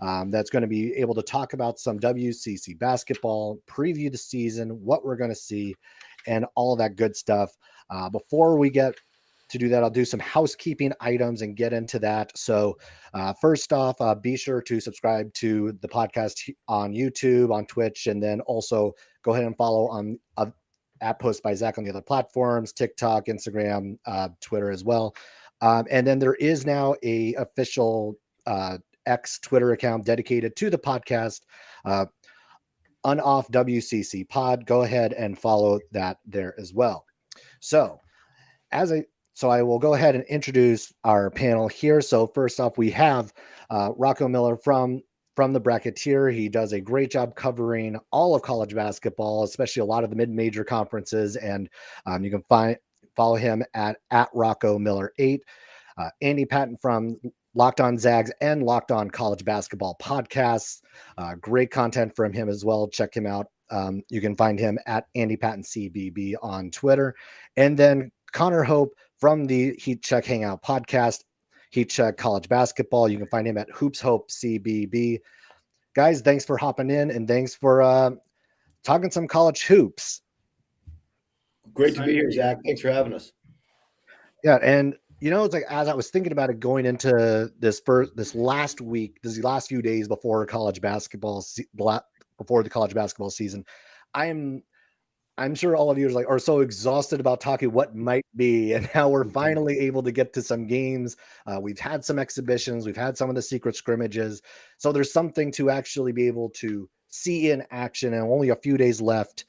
that's going to be able to talk about some WCC basketball, preview the season, what we're going to see, and all of that good stuff. Before we get to do that, I'll do some housekeeping items and get into that. So first off, be sure to subscribe to the podcast on YouTube, on Twitch, and then also go ahead and follow on at Post by Zach on the other platforms, TikTok, Instagram, Twitter as well. And then there is now a official X Twitter account dedicated to the podcast, Unoff WCC Pod. Go ahead and follow that there as well. So I will go ahead and introduce our panel here. So first off, we have Rocco Miller from the Bracketeer. He does a great job covering all of college basketball, especially a lot of the mid-major conferences. And you can follow him at Rocco Miller 8. Andy Patton from Locked On Zags and Locked On College Basketball podcasts. Great content from him as well. Check him out. You can find him at Andy Patton CBB on Twitter. And then Connor Hope from the Heat Check Hangout podcast, Heat Check College Basketball. You can find him at Hoops Hope CBB. Guys, thanks for hopping in and thanks for talking some college hoops. Great to be here, Zach. Thanks for having us. Yeah, and it's like as I was thinking about it going into this last few days before college basketball, before the college basketball season, I'm sure all of you are so exhausted about talking what might be, and how we're finally able to get to some games. We've had some exhibitions, we've had some of the secret scrimmages, so there's something to actually be able to see in action, and only a few days left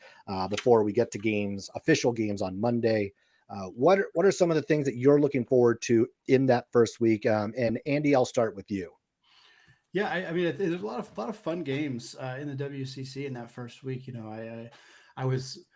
before we get to games, official games on Monday. What are some of the things that you're looking forward to in that first week? And Andy, I'll start with you. Yeah, I mean, there's a lot of fun games in the WCC in that first week. I was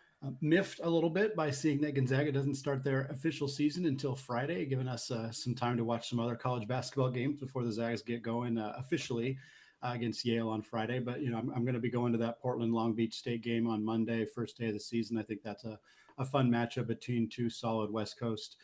miffed a little bit by seeing that Gonzaga doesn't start their official season until Friday, giving us some time to watch some other college basketball games before the Zags get going officially against Yale on Friday. But I'm going to be going to that Portland Long Beach State game on Monday, first day of the season. I think that's a fun matchup between two solid West Coast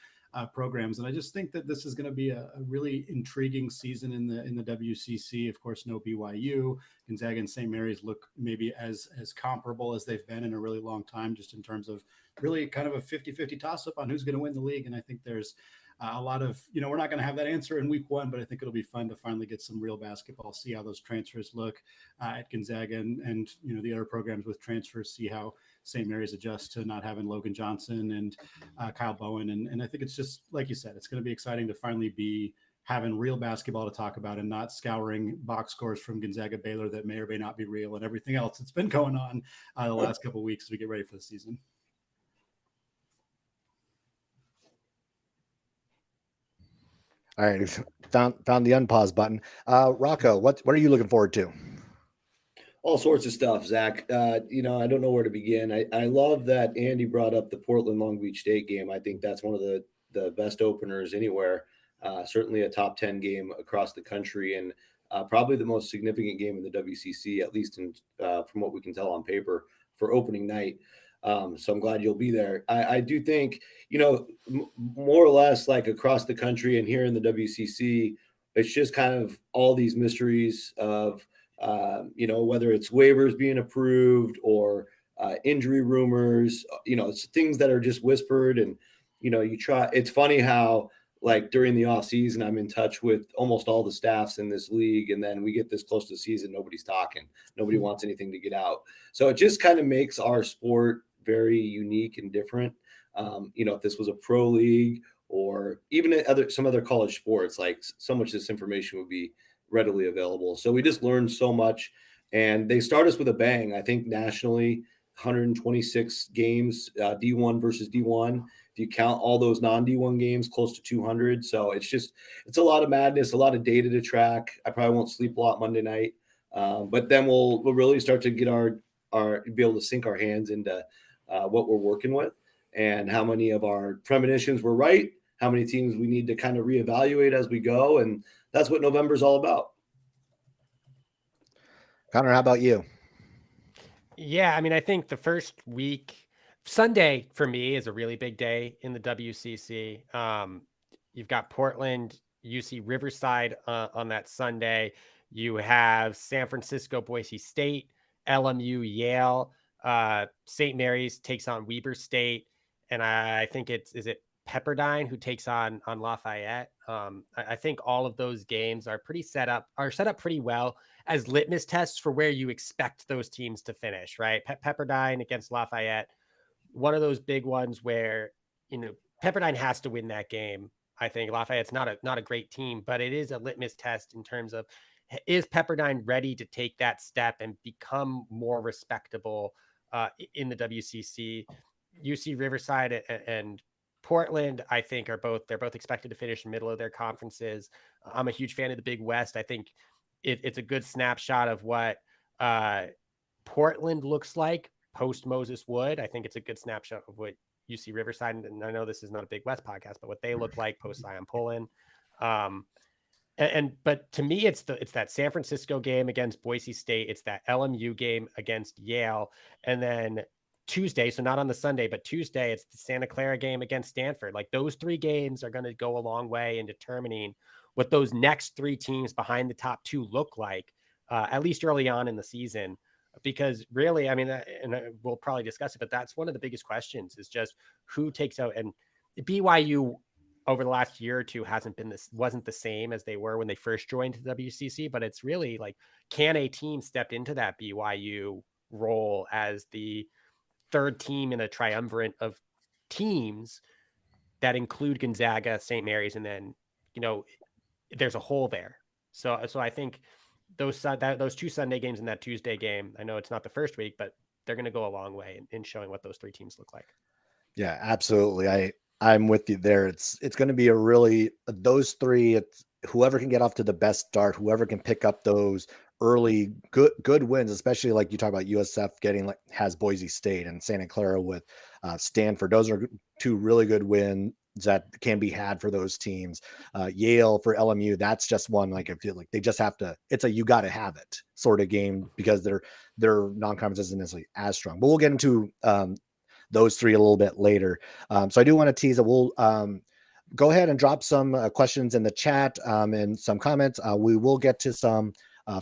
programs, and I just think that this is going to be a really intriguing season in the WCC. Of course, no BYU. Gonzaga and St. Mary's look maybe as comparable as they've been in a really long time, just in terms of really kind of a 50-50 toss-up on who's going to win the league. And I think there's a lot of, we're not going to have that answer in week one, but I think it'll be fun to finally get some real basketball, see how those transfers look at Gonzaga and the other programs with transfers, see how St. Mary's adjusts to not having Logan Johnson and Kyle Bowen. And I think it's just, like you said, it's going to be exciting to finally be having real basketball to talk about and not scouring box scores from Gonzaga Baylor that may or may not be real and everything else that's been going on the last couple of weeks as we get ready for the season. All right, found the unpause button. Rocco, what are you looking forward to? All sorts of stuff, Zach. I don't know where to begin. I love that Andy brought up the Portland Long Beach State game. I think that's one of the best openers anywhere. Certainly a top 10 game across the country, and probably the most significant game in the WCC, at least from what we can tell on paper for opening night. So I'm glad you'll be there. I do think, more or less like across the country and here in the WCC, it's just kind of all these mysteries of, whether it's waivers being approved or injury rumors, it's things that are just whispered. And, it's funny how like during the off season, I'm in touch with almost all the staffs in this league. And then we get this close to the season, nobody's talking, nobody wants anything to get out. So it just kind of makes our sport very unique and different. If this was a pro league or even some other college sports, like so much of this information would be readily available. So we just learned so much, and they start us with a bang. I think nationally, 126 games, D1 versus D1. If you count all those non-D1 games, close to 200. So it's a lot of madness, a lot of data to track. I probably won't sleep a lot Monday night, but then we'll really start to get be able to sink our hands into what we're working with and how many of our premonitions were right, how many teams we need to kind of reevaluate as we go. And that's what November is all about. Connor, how about you? Yeah, I mean, I think the first week, Sunday for me is a really big day in the WCC. You've got Portland, UC Riverside on that Sunday. You have San Francisco, Boise State, LMU, Yale, St. Mary's takes on Weber State, and I think is it Pepperdine who takes on Lafayette. I think all of those games are set up pretty well as litmus tests for where you expect those teams to finish, right? Pepperdine against Lafayette, one of those big ones where, Pepperdine has to win that game. I think Lafayette's not a great team, but it is a litmus test in terms of, is Pepperdine ready to take that step and become more respectable in the WCC? UC Riverside and Portland, I think, they're both expected to finish middle of their conferences. I'm a huge fan of the Big West. I think it's a good snapshot of what Portland looks like post Moses Wood. I think it's a good snapshot of what UC Riverside, and I know this is not a Big West podcast, but what they look like post Zion Pullen. But to me, it's that San Francisco game against Boise State. It's that LMU game against Yale. And then Tuesday, so not on the Sunday, but Tuesday, it's the Santa Clara game against Stanford. Like, those three games are going to go a long way in determining what those next three teams behind the top two look like, at least early on in the season. Because really, I mean, and we'll probably discuss it, but that's one of the biggest questions, is just who takes out. And BYU over the last year or two wasn't the same as they were when they first joined the WCC, but it's really like, can a team step into that BYU role as the third team in a triumvirate of teams that include Gonzaga, St. Mary's, and then, there's a hole there. So I think those two Sunday games and that Tuesday game, I know it's not the first week, but they're going to go a long way in showing what those three teams look like. Yeah, absolutely. I'm with you there. It's going to be those three, it's whoever can get off to the best start, whoever can pick up those early good wins, especially like you talk about USF has Boise State, and Santa Clara with Stanford. Those are two really good wins that can be had for those teams. Yale for LMU, that's just one, like, I feel like they just have to, it's a you got to have it sort of game, because their non-conference isn't necessarily as strong. But we'll get into those three a little bit later. So I do want to tease that we'll go ahead and drop some questions in the chat and some comments. We will get to some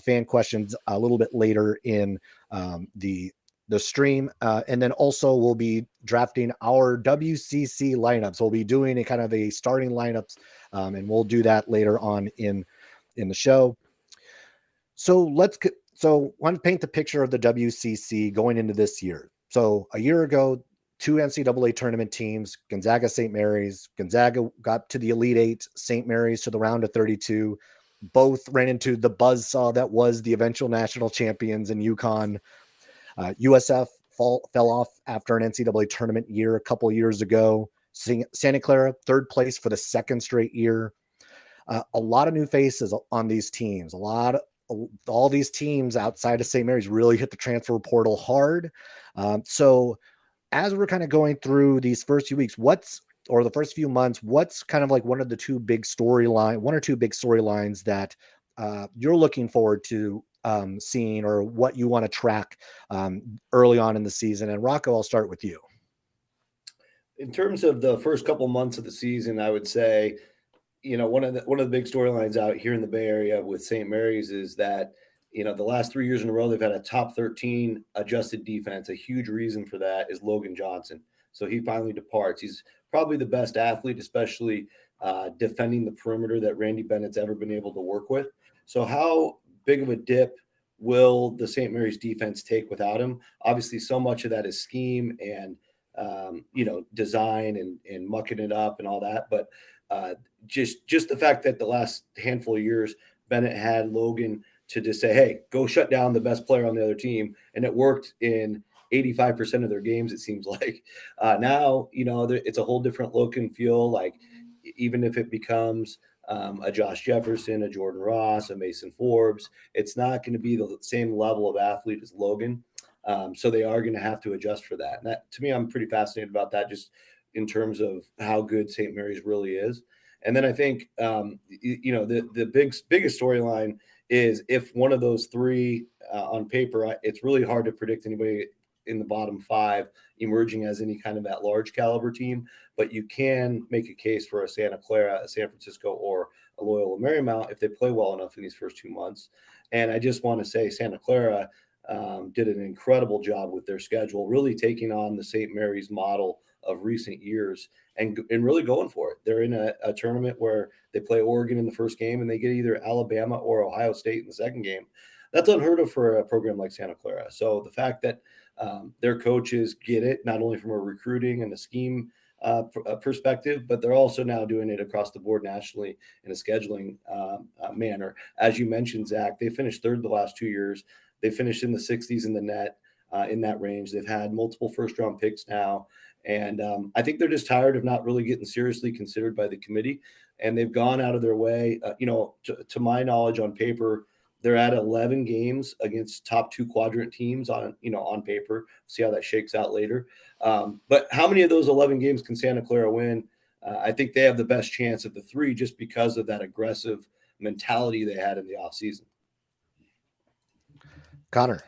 fan questions a little bit later in the stream. And then also we'll be drafting our WCC lineups. We'll be doing a kind of a starting lineups, and we'll do that later on in the show. So want to paint the picture of the WCC going into this year. So a year ago, two NCAA tournament teams, Gonzaga, St. Mary's. Gonzaga got to the Elite Eight, St. Mary's to the round of 32. Both ran into the buzzsaw that was the eventual national champions in UConn. USF fell off after an NCAA tournament year a couple years ago. Santa Clara, third place for the second straight year. A lot of new faces on these teams. All these teams outside of St. Mary's really hit the transfer portal hard. So as we're kind of going through these first few weeks, the first few months, what's kind of like one or two big storylines that you're looking forward to seeing, or what you want to track early on in the season? And Rocco, I'll start with you. In terms of the first couple months of the season, I would say, one of the big storylines out here in the Bay Area with St. Mary's is that, the last 3 years in a row, they've had a top 13 adjusted defense. A huge reason for that is Logan Johnson. So he finally departs. He's probably the best athlete, especially defending the perimeter, that Randy Bennett's ever been able to work with. So how big of a dip will the St. Mary's defense take without him? Obviously, so much of that is scheme and, design and mucking it up and all that. But just the fact that the last handful of years, Bennett had Logan to just say, hey, go shut down the best player on the other team. And it worked in 85% of their games, it seems like. Now, it's a whole different look and feel. Like, even if it becomes a Josh Jefferson, a Jordan Ross, a Mason Forbes, it's not going to be the same level of athlete as Logan. So they are going to have to adjust for that. And that, to me, I'm pretty fascinated about that, just in terms of how good St. Mary's really is. And then I think, the biggest storyline is if one of those three on paper, it's really hard to predict anybody in the bottom five emerging as any kind of that large caliber team, but you can make a case for a Santa Clara, a San Francisco, or a Loyola Marymount if they play well enough in these first 2 months. And I just want to say Santa Clara did an incredible job with their schedule, really taking on the St. Mary's model of recent years and really going for it. They're in a tournament where they play Oregon in the first game and they get either Alabama or Ohio State in the second game. That's unheard of for a program like Santa Clara. So the fact that their coaches get it, not only from a recruiting and a scheme perspective, but they're also now doing it across the board nationally in a scheduling manner. As you mentioned, Zach, they finished third the last 2 years. They finished in the 60s in the net, in that range. They've had multiple first-round picks now. And I think they're just tired of not really getting seriously considered by the committee. And they've gone out of their way. To my knowledge, on paper, they're at 11 games against top 2 quadrant teams on paper. See how that shakes out later. But how many of those 11 games can Santa Clara win? I think they have the best chance of the 3 just because of that aggressive mentality they had in the offseason. Connor.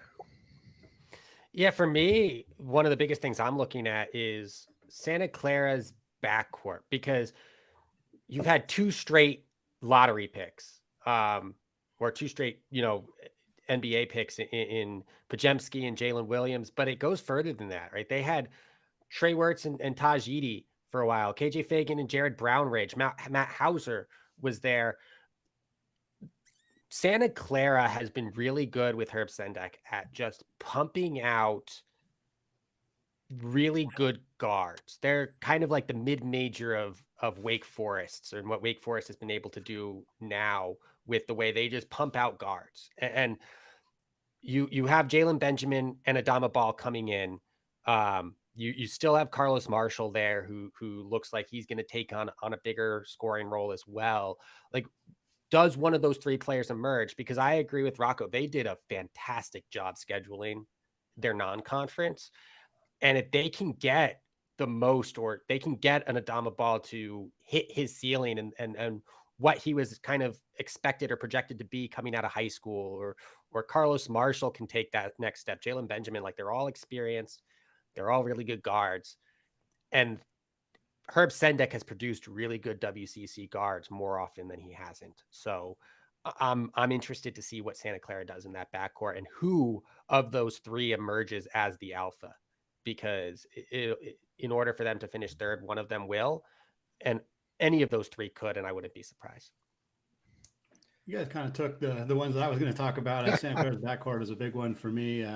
Yeah, for me, one of the biggest things I'm looking at is Santa Clara's backcourt, because you've had 2 straight lottery picks, or 2 straight, NBA picks in Pajemski and Jalen Williams, but it goes further than that, right? They had Trey Wirtz and Taj Eady for a while, KJ Fagan and Jared Brownridge, Matt Hauser was there. Santa Clara has been really good with Herb Sendek at just pumping out really good guards. They're kind of like the mid-major of Wake Forest, and what Wake Forest has been able to do now with the way they just pump out guards. And you have Jalen Benjamin and Adama Ball coming in. You still have Carlos Marshall there, who looks like he's going to take on a bigger scoring role as well. Like, does one of those 3 players emerge? Because I agree with Rocco. They did a fantastic job scheduling their non-conference. And if they can get the most, or they can get an Adama Ball to hit his ceiling and what he was kind of expected or projected to be coming out of high school, or Carlos Marshall can take that next step, Jalen Benjamin, like, they're all experienced. They're all really good guards. And Herb Sendek has produced really good WCC guards more often than he hasn't. So I'm interested to see what Santa Clara does in that backcourt, and who of those 3 emerges as the alpha, because in order for them to finish third, one of them will, and any of those 3 could, and I wouldn't be surprised. You guys kind of took the ones that I was going to talk about. Santa Clara's backcourt is a big one for me.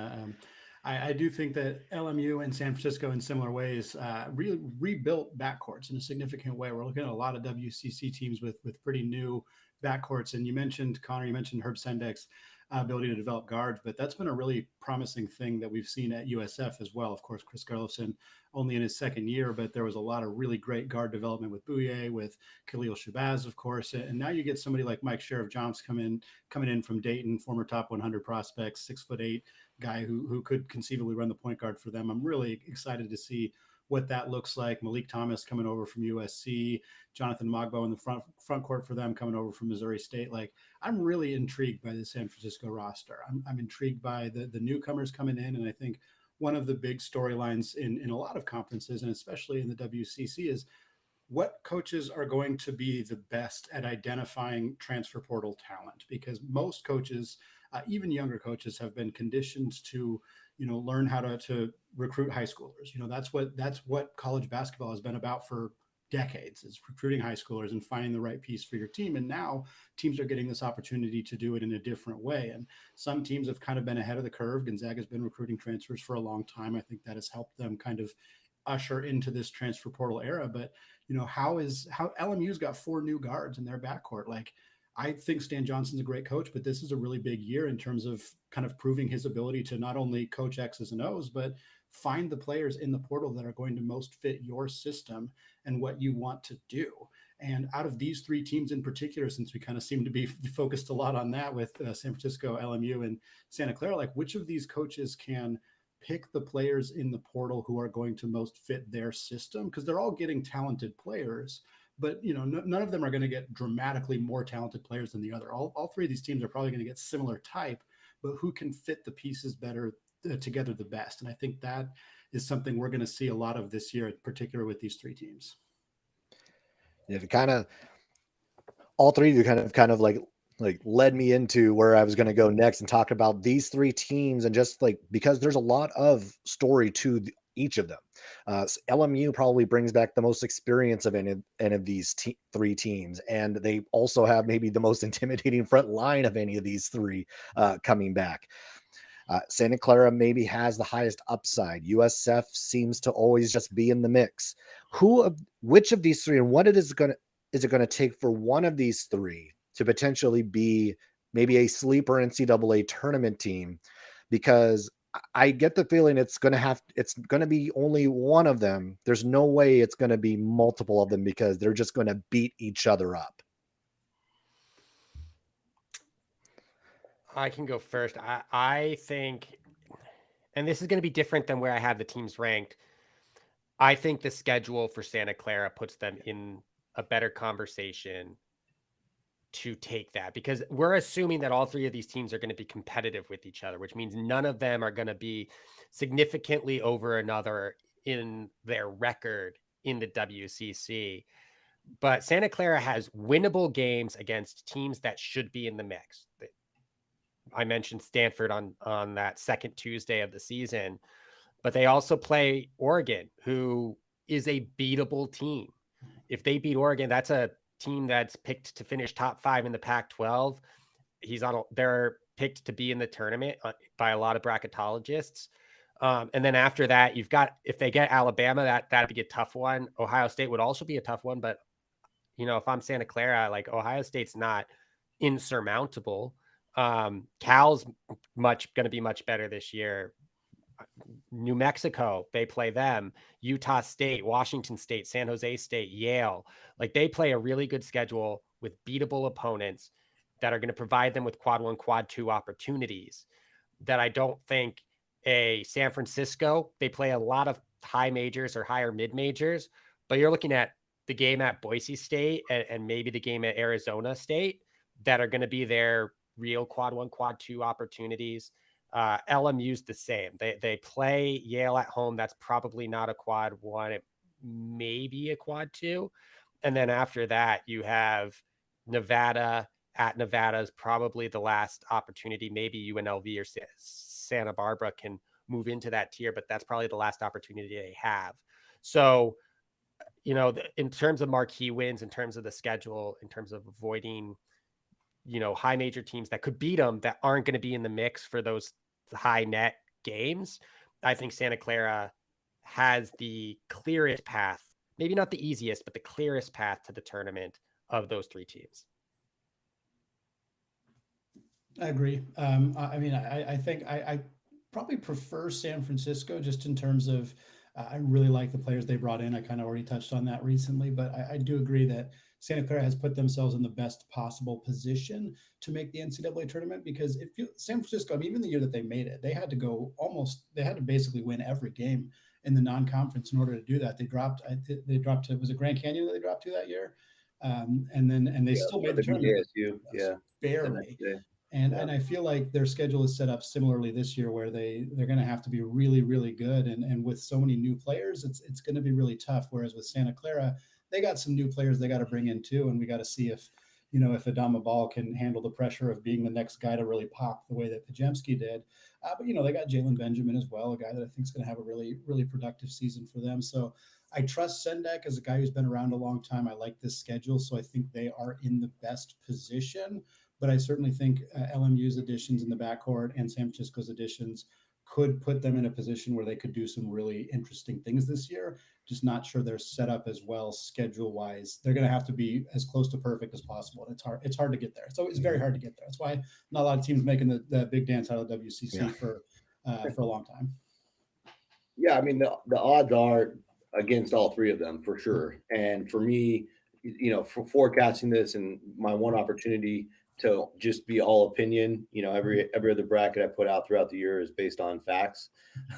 I do think that LMU and San Francisco, in similar ways, really rebuilt backcourts in a significant way. We're looking at a lot of WCC teams with pretty new backcourts. And you mentioned, Connor, Herb Sendek's ability to develop guards, but that's been a really promising thing that we've seen at USF as well. Of course, Chris Garlison only in his second year, but there was a lot of really great guard development with Bouye, with Khalil Shabazz, of course. And now you get somebody like Mike Sheriff-Johnson coming in from Dayton, former top 100 prospect, 6'8" guy who could conceivably run the point guard for them. I'm really excited to see what that looks like. Malik Thomas coming over from USC, Jonathan Mogbo in the front court for them coming over from Missouri State. Like, I'm really intrigued by the San Francisco roster. I'm intrigued by the newcomers coming in. And I think one of the big storylines in a lot of conferences, and especially in the WCC, is what coaches are going to be the best at identifying transfer portal talent, because most coaches, even younger coaches, have been conditioned to learn how to recruit high schoolers. That's what college basketball has been about for decades, is recruiting high schoolers and finding the right piece for your team. And now teams are getting this opportunity to do it in a different way. And some teams have kind of been ahead of the curve. Gonzaga has been recruiting transfers for a long time. I think that has helped them kind of usher into this transfer portal era. But how LMU's got 4 new guards in their backcourt. Like, I think Stan Johnson's a great coach, but this is a really big year in terms of kind of proving his ability to not only coach X's and O's, but find the players in the portal that are going to most fit your system and what you want to do. And out of these 3 teams in particular, since we kind of seem to be focused a lot on that with San Francisco, LMU, and Santa Clara, like, which of these coaches can pick the players in the portal who are going to most fit their system? Because they're all getting talented players, but none of them are going to get dramatically more talented players than the other. All 3 of these teams are probably going to get similar type, but who can fit the pieces better together the best? And I think that is something we're going to see a lot of this year, in particular with these 3 teams. Yeah, all 3 of you kind of like like led me into where I was going to go next and talk about these three teams, and just like, because there's a lot of story to each of them. LMU probably brings back the most experience of any of these three teams, and they also have maybe the most intimidating front line of any of these three coming back. Santa Clara maybe has the highest upside. USF seems to always just be in the mix. Which of these three, and what is it going to take for one of these three to potentially be maybe a sleeper NCAA tournament team? Because I get the feeling it's going to be only one of them. There's no way it's going to be multiple of them, because they're just going to beat each other up. I can go first. I think, and this is going to be different than where I have the teams ranked. I think the schedule for Santa Clara puts them in a better conversation to take that, because we're assuming that all three of these teams are going to be competitive with each other, which means none of them are going to be significantly over another in their record in the WCC. But Santa Clara has winnable games against teams that should be in the mix. I mentioned Stanford on that second Tuesday of the season, but they also play Oregon, who is a beatable team. If they beat Oregon, that's a team that's picked to finish top 5 in the Pac-12. They're picked to be in the tournament by a lot of bracketologists. And then after that, if they get Alabama, that'd be a tough one. Ohio State would also be a tough one, but if I'm Santa Clara, like, Ohio State's not insurmountable. Cal's going to be much better this year. New Mexico, they play them. Utah State, Washington State, San Jose State, Yale. Like, they play a really good schedule with beatable opponents that are going to provide them with quad 1, quad 2 opportunities that I don't think a San Francisco, they play a lot of high majors or higher mid majors, but you're looking at the game at Boise State and maybe the game at Arizona State that are going to be their real quad 1, quad 2 opportunities. LMU's the same. They play Yale at home. That's probably not a quad 1. It may be a quad 2. And then after that, you have Nevada. At Nevada is probably the last opportunity. Maybe UNLV or Santa Barbara can move into that tier, but that's probably the last opportunity they have. So, in terms of marquee wins, in terms of the schedule, in terms of avoiding high major teams that could beat them, that aren't going to be in the mix for those high net games, I think Santa Clara has the clearest path, maybe not the easiest, but the clearest path to the tournament of those three teams. I agree. I think I probably prefer San Francisco, just in terms of, I really like the players they brought in. I kind of already touched on that recently, but I do agree that Santa Clara has put themselves in the best possible position to make the NCAA tournament, because San Francisco, even the year that they made it, they had to basically win every game in the non-conference in order to do that. They dropped to, was it Grand Canyon that they dropped to that year? And they still made the tournament. Barely. And I feel like their schedule is set up similarly this year, where they're going to have to be really, really good. And with so many new players, it's going to be really tough. Whereas with Santa Clara, they got some new players they got to bring in too. And we got to see if Adama Ball can handle the pressure of being the next guy to really pop the way that Pajemski did. But they got Jalen Benjamin as well, a guy that I think is going to have a really, really productive season for them. So I trust Sendek as a guy who's been around a long time. I like this schedule. So I think they are in the best position. But I certainly think LMU's additions in the backcourt and San Francisco's additions could put them in a position where they could do some really interesting things this year. Just not sure they're set up as well schedule-wise. They're going to have to be as close to perfect as possible. And it's hard to get there. So it's very hard to get there. That's why not a lot of teams making the big dance out of WCC for a long time. Yeah, the odds are against all three of them for sure. And for me, for forecasting this, and my one opportunity to just be all opinion, every other bracket I put out throughout the year is based on facts.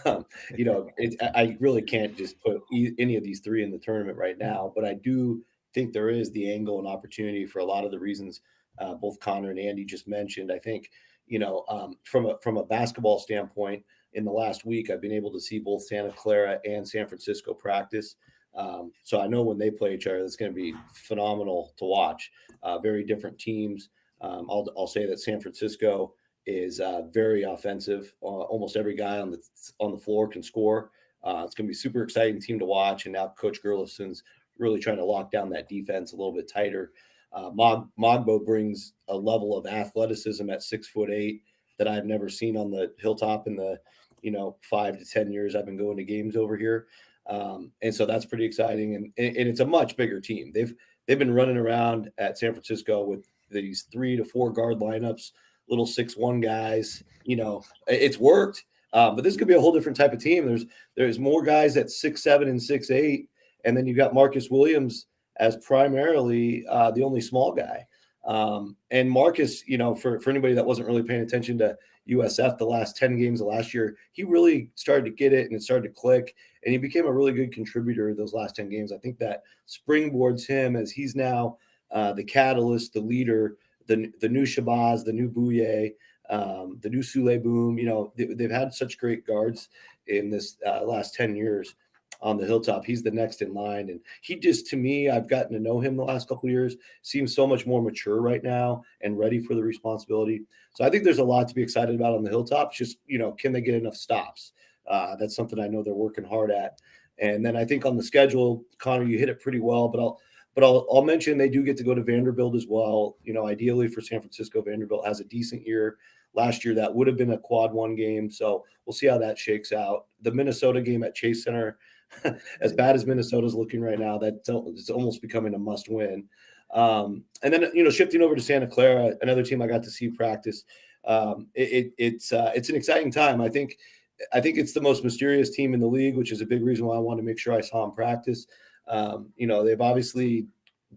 I really can't just put any of these three in the tournament right now, but I do think there is the angle and opportunity for a lot of the reasons both Connor and Andy just mentioned. I think, from a basketball standpoint, in the last week, I've been able to see both Santa Clara and San Francisco practice. So I know when they play each other, it's going to be phenomenal to watch. Very different teams. I'll say that San Francisco is very offensive. Almost every guy on the floor can score. It's going to be a super exciting team to watch. And now Coach Gurlifson's really trying to lock down that defense a little bit tighter. Mogbo brings a level of athleticism at 6'8" that I've never seen on the Hilltop in the 5 to 10 years I've been going to games over here. And so that's pretty exciting. And it's a much bigger team. They've been running around at San Francisco with these 3 to 4 guard lineups, little 6'1" guys. It's worked. But this could be a whole different type of team. There's more guys at 6'7" and 6'8", and then you've got Marcus Williams as primarily the only small guy. And Marcus, for anybody that wasn't really paying attention to USF the last 10 games of last year, he really started to get it and it started to click, and he became a really good contributor those last 10 games. I think that springboards him as he's now the catalyst, the leader, the new Shabazz, the new Bouye, the new Sule Boom. They've had such great guards in this last 10 years on the Hilltop. He's the next in line. And he just, to me, I've gotten to know him the last couple of years, seems so much more mature right now and ready for the responsibility. So I think there's a lot to be excited about on the Hilltop. It's just, can they get enough stops? That's something I know they're working hard at. And then I think on the schedule, Connor, you hit it pretty well, but I'll mention they do get to go to Vanderbilt as well. Ideally for San Francisco, Vanderbilt has a decent year. Last year, that would have been a quad 1 game. So we'll see how that shakes out. The Minnesota game at Chase Center, as bad as Minnesota's looking right now, it's almost becoming a must win. And then, shifting over to Santa Clara, another team I got to see practice. It's an exciting time. I think it's the most mysterious team in the league, which is a big reason why I wanted to make sure I saw them practice. They've obviously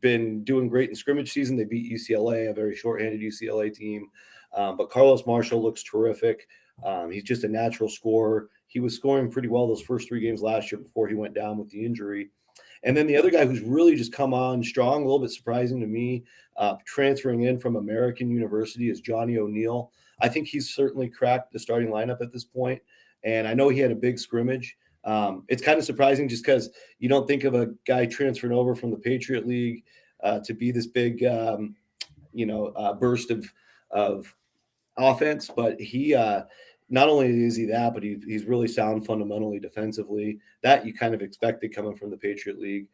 been doing great in scrimmage season. They beat UCLA, a very shorthanded UCLA team. But Carlos Marshall looks terrific. He's just a natural scorer. He was scoring pretty well those first 3 games last year before he went down with the injury. And then the other guy who's really just come on strong, a little bit surprising to me, transferring in from American University, is Johnny O'Neal. I think he's certainly cracked the starting lineup at this point. And I know he had a big scrimmage. It's kind of surprising just because you don't think of a guy transferring over from the Patriot League to be this big, burst of offense. But he not only is he that, but he's really sound fundamentally defensively. That you kind of expected coming from the Patriot League.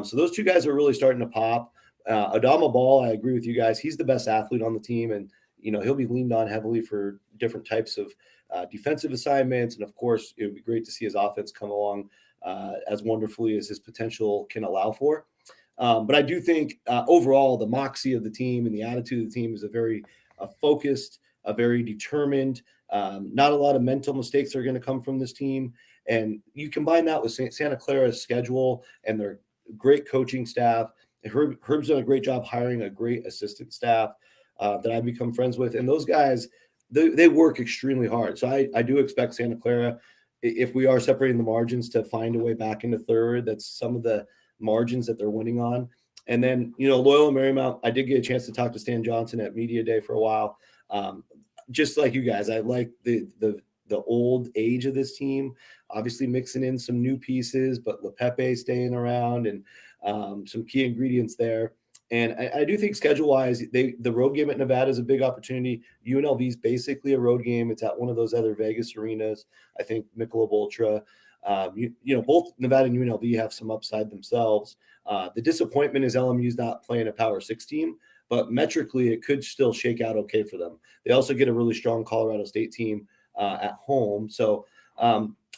So those 2 guys are really starting to pop. Adama Ball, I agree with you guys. He's the best athlete on the team, and he'll be leaned on heavily for different types of defensive assignments. And of course, it would be great to see his offense come along as wonderfully as his potential can allow for. But I do think overall, the moxie of the team and the attitude of the team is a very focused, a very determined. Not a lot of mental mistakes are going to come from this team. And you combine that with Santa Clara's schedule and their great coaching staff. Herb's done a great job hiring a great assistant staff that I've become friends with. And those guys, they work extremely hard. So I do expect Santa Clara, if we are separating the margins, to find a way back into third. That's some of the margins that they're winning on. And then, Loyola Marymount, I did get a chance to talk to Stan Johnson at Media Day for a while. Just like you guys, I like the old age of this team, obviously mixing in some new pieces, but LePepe staying around and some key ingredients there. And I do think schedule-wise, the road game at Nevada is a big opportunity. UNLV is basically a road game. It's at one of those other Vegas arenas. I think Michelob Ultra. Both Nevada and UNLV have some upside themselves. The disappointment is LMU's not playing a Power 6 team, but metrically it could still shake out okay for them. They also get a really strong Colorado State team at home. So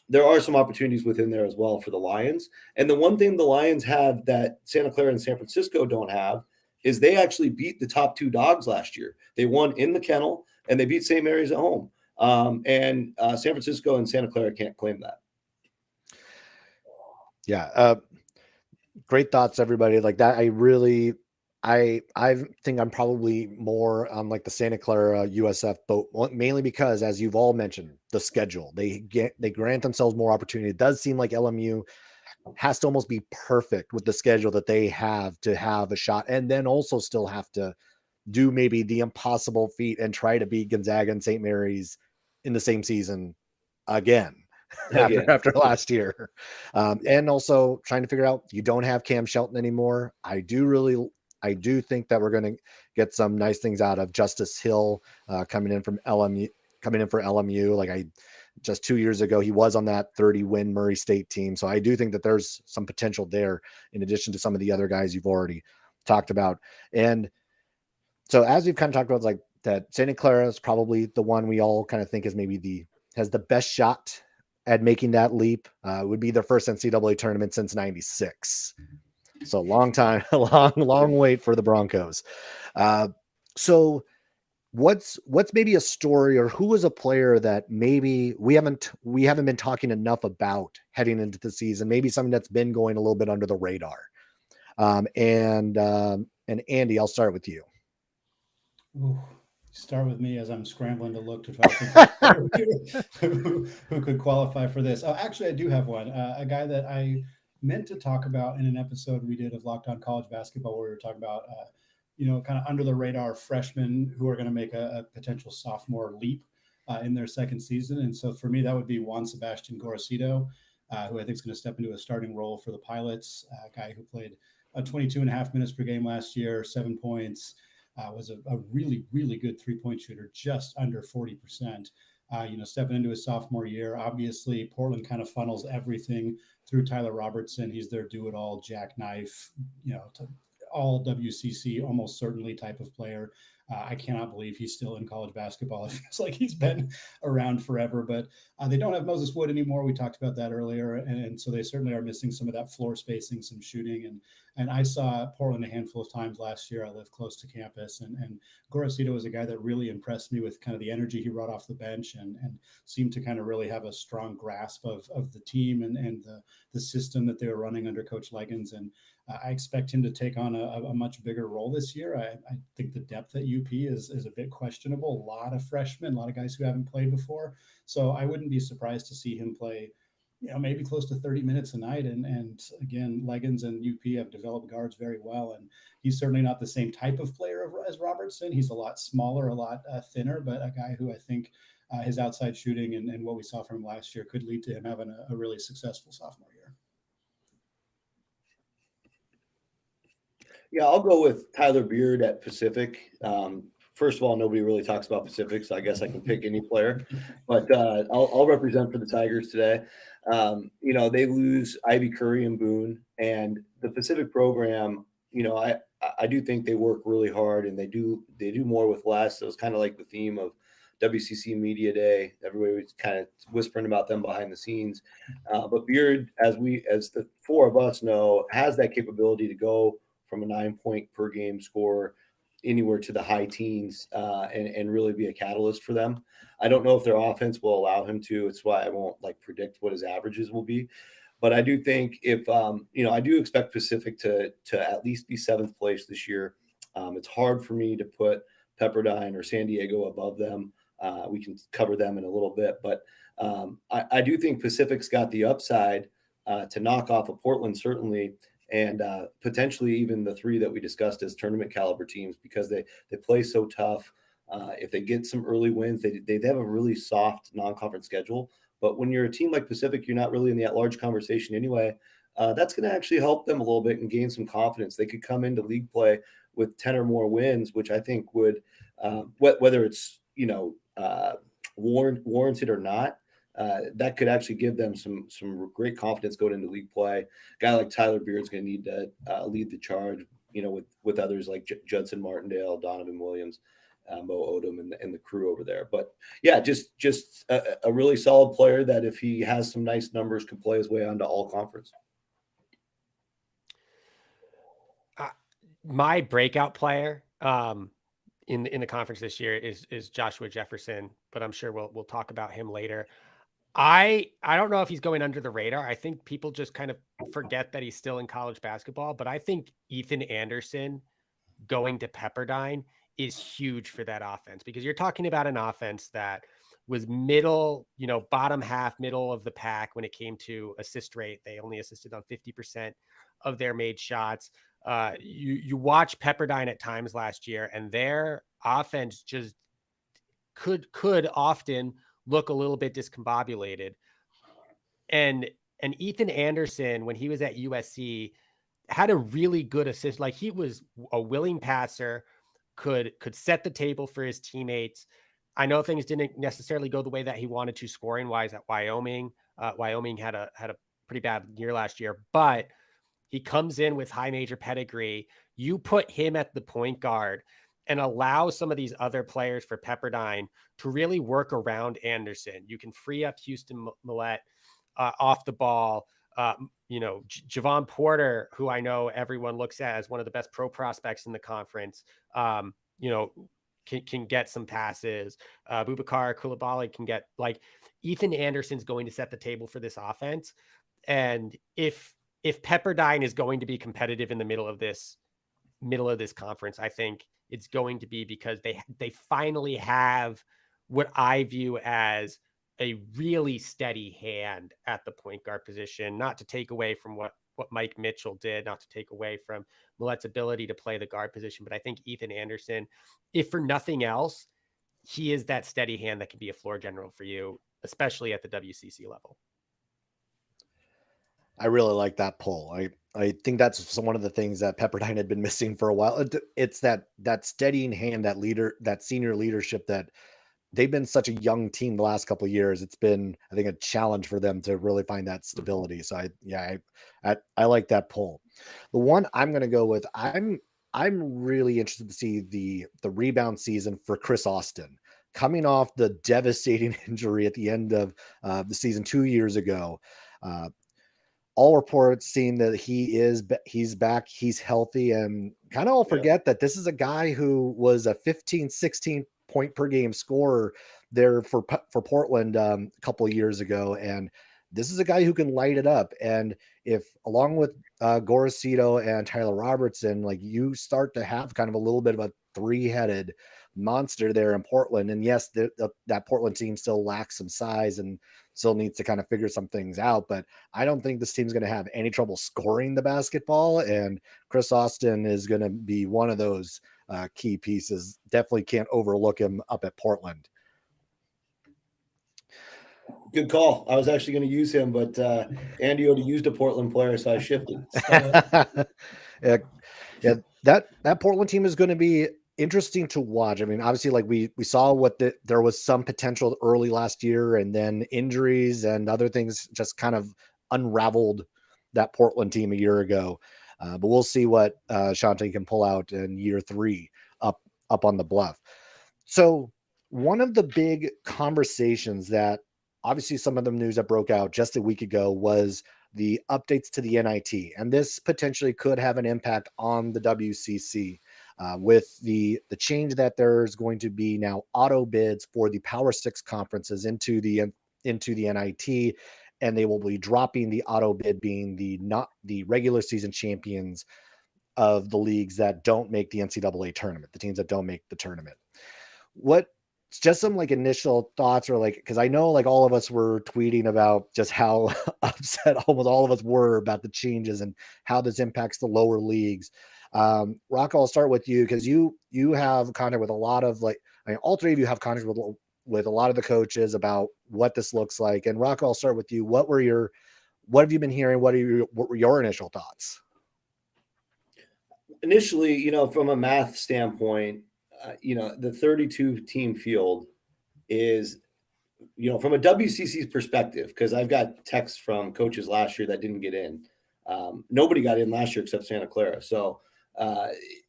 there are some opportunities within there as well for the Lions. And the one thing the Lions have that Santa Clara and San Francisco don't have is they actually beat the top 2 dogs last year. They won in the kennel and they beat St. Mary's at home. And San Francisco and Santa Clara can't claim that. Yeah. Great thoughts, everybody. Like that. I think I'm probably more on like the Santa Clara USF boat, mainly because, as you've all mentioned, the schedule. They grant themselves more opportunity. It does seem like LMU has to almost be perfect with the schedule that they have to have a shot, and then also still have to do maybe the impossible feat and try to beat Gonzaga and St. Mary's in the same season again. After last year. And also trying to figure out, you don't have Cam Shelton anymore. I do really I do think that we're going to get some nice things out of Justice Hill coming in for LMU. Like just 2 years ago, he was on that 30-win Murray State team. So I do think that there's some potential there in addition to some of the other guys you've already talked about. And so as we've kind of talked about, like that Santa Clara is probably the one we all kind of think is maybe has the best shot at making that leap. Would be their first NCAA tournament since 96. So long time, long wait for the Broncos. So what's maybe a story, or who was a player that maybe we haven't been talking enough about heading into the season, maybe something that's been going a little bit under the radar? And Andy, I'll start with you. Ooh, start with me as I'm scrambling to look to try to think who could qualify for this. Oh, actually, I do have one. A guy that I meant to talk about in an episode we did of Locked On College Basketball, where we were talking about, kind of under the radar freshmen who are going to make a potential sophomore leap in their second season. And so for me, that would be Juan Sebastian Gorosito, who I think is going to step into a starting role for the Pilots. A guy who played 22.5 minutes per game last year, 7 points. Was a really, really good three-point shooter, just under 40%. Stepping into his sophomore year, obviously Portland kind of funnels everything through Tyler Robertson. He's their do-it-all jackknife, all WCC, almost certainly type of player. I cannot believe he's still in college basketball. It feels like he's been around forever, but they don't have Moses Wood anymore. We talked about that earlier. And so they certainly are missing some of that floor spacing, some shooting. And I saw Portland a handful of times last year. I live close to campus, and Gorosito was a guy that really impressed me with kind of the energy he brought off the bench and seemed to kind of really have a strong grasp of the team and the system that they were running under Coach Leggins. And I expect him to take on a much bigger role this year. I think the depth at UP is a bit questionable. A lot of freshmen, a lot of guys who haven't played before. So I wouldn't be surprised to see him play, maybe close to 30 minutes a night. And again, Leggins and UP have developed guards very well. And he's certainly not the same type of player as Robertson. He's a lot smaller, a lot thinner, but a guy who I think his outside shooting and what we saw from him last year could lead to him having a really successful sophomore year. Yeah, I'll go with Tyler Beard at Pacific. First of all, nobody really talks about Pacific, so I guess I can pick any player. But I'll represent for the Tigers today. They lose Ivy Curry and Boone, and the Pacific program. I do think they work really hard, and they do more with less. So it's kind of like the theme of WCC Media Day. Everybody was kind of whispering about them behind the scenes. But Beard, as the four of us know, has that capability to go from a 9-point per game score anywhere to the high teens and really be a catalyst for them. I don't know if their offense will allow him to. It's why I won't predict what his averages will be. But I do think if I do expect Pacific to at least be 7th place this year. It's hard for me to put Pepperdine or San Diego above them. We can cover them in a little bit, but I do think Pacific's got the upside to knock off a Portland, certainly, and potentially even the 3 that we discussed as tournament caliber teams, because they play so tough. If they get some early wins, they have a really soft non-conference schedule. But when you're a team like Pacific, you're not really in the at-large conversation anyway. That's going to actually help them a little bit and gain some confidence. They could come into league play with 10 or more wins, which I think would, whether it's warranted or not, that could actually give them some great confidence going into league play. A guy like Tyler Beard's going to need to lead the charge, with others like Judson Martindale, Donovan Williams, Mo Odom, and the crew over there. But yeah, just a really solid player that if he has some nice numbers could play his way onto all conference. My breakout player in the conference this year is Joshua Jefferson, but I'm sure we'll talk about him later. I don't know if he's going under the radar. I think people just kind of forget that he's still in college basketball, but I think Ethan Anderson going to Pepperdine is huge for that offense, because you're talking about an offense that was middle, bottom half, middle of the pack when it came to assist rate. They only assisted on 50% of their made shots. You watch Pepperdine at times last year, and their offense just could often look a little bit discombobulated. And Ethan Anderson, when he was at USC, had a really good assist. Like, he was a willing passer, could set the table for his teammates. I know things didn't necessarily go the way that he wanted to scoring wise at Wyoming. Wyoming had a pretty bad year last year, but he comes in with high major pedigree. You put him at the point guard and allow some of these other players for Pepperdine to really work around Anderson. You can free up Houston Millette off the ball. Javon Porter, who I know everyone looks at as one of the best pro prospects in the conference, can get some passes. Boubacar Coulibaly can get, like, Ethan Anderson's going to set the table for this offense. And if Pepperdine is going to be competitive in the middle of this conference, I think it's going to be because they finally have what I view as a really steady hand at the point guard position, not to take away from what Mike Mitchell did, not to take away from Millette's ability to play the guard position. But I think Ethan Anderson, if for nothing else, he is that steady hand that can be a floor general for you, especially at the WCC level. I really like that pull. I think that's one of the things that Pepperdine had been missing for a while. It's that steadying hand, that senior leadership that they've been such a young team the last couple of years. It's been, I think, a challenge for them to really find that stability. So I like that pull. The one I'm going to go with, I'm really interested to see the rebound season for Chris Austin, coming off the devastating injury at the end of the season 2 years ago. All reports seem that he's back, he's healthy, and kind of all forget that this is a guy who was a 15, 16 point per game scorer there for Portland a couple of years ago. And this is a guy who can light it up. And if, along with Gorosito and Tyler Robertson, like, you start to have kind of a little bit of a three-headed monster there in Portland. And yes, that Portland team still lacks some size and still needs to kind of figure some things out, but I don't think this team's going to have any trouble scoring the basketball. And Chris Austin is going to be one of those key pieces. Definitely can't overlook him up at Portland. Good call. I was actually going to use him, but Andy already used a Portland player, so I shifted. yeah, that Portland team is going to be interesting to watch. I mean, obviously, like we saw there was some potential early last year, and then injuries and other things just kind of unraveled that Portland team a year ago. But we'll see what Shante can pull out in year 3 up on the Bluff. So one of the big conversations that obviously some of the news that broke out just a week ago was the updates to the NIT. And this potentially could have an impact on the WCC with the change that there's going to be now auto bids for the Power 6 conferences into the NIT. And they will be dropping the auto bid being not the regular season champions of the leagues that don't make the NCAA tournament, the teams that don't make the tournament. What just some like initial thoughts, or like, because I know like all of us were tweeting about just how upset almost all of us were about the changes and how this impacts the lower leagues. Rocco, I'll start with you because you have contact with a lot of all three of you have contact with a lot of the coaches about what this looks like. And Rocco, I'll start with you. What have you been hearing? What were your initial thoughts? Initially, from a math standpoint, the 32 team field is, from a WCC's perspective, because I've got texts from coaches last year that didn't get in. Nobody got in last year except Santa Clara. So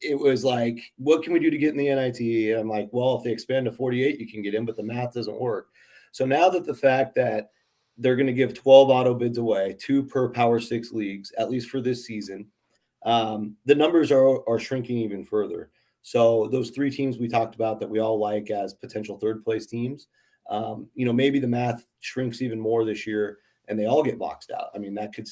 it was like, what can we do to get in the NIT? And I'm like, well, if they expand to 48, you can get in, but the math doesn't work. So now that the fact that they're going to give 12 auto bids away, 2 per Power 6 leagues, at least for this season, the numbers are shrinking even further. So those 3 teams we talked about that we all like as potential third place teams, maybe the math shrinks even more this year and they all get boxed out. I mean, that could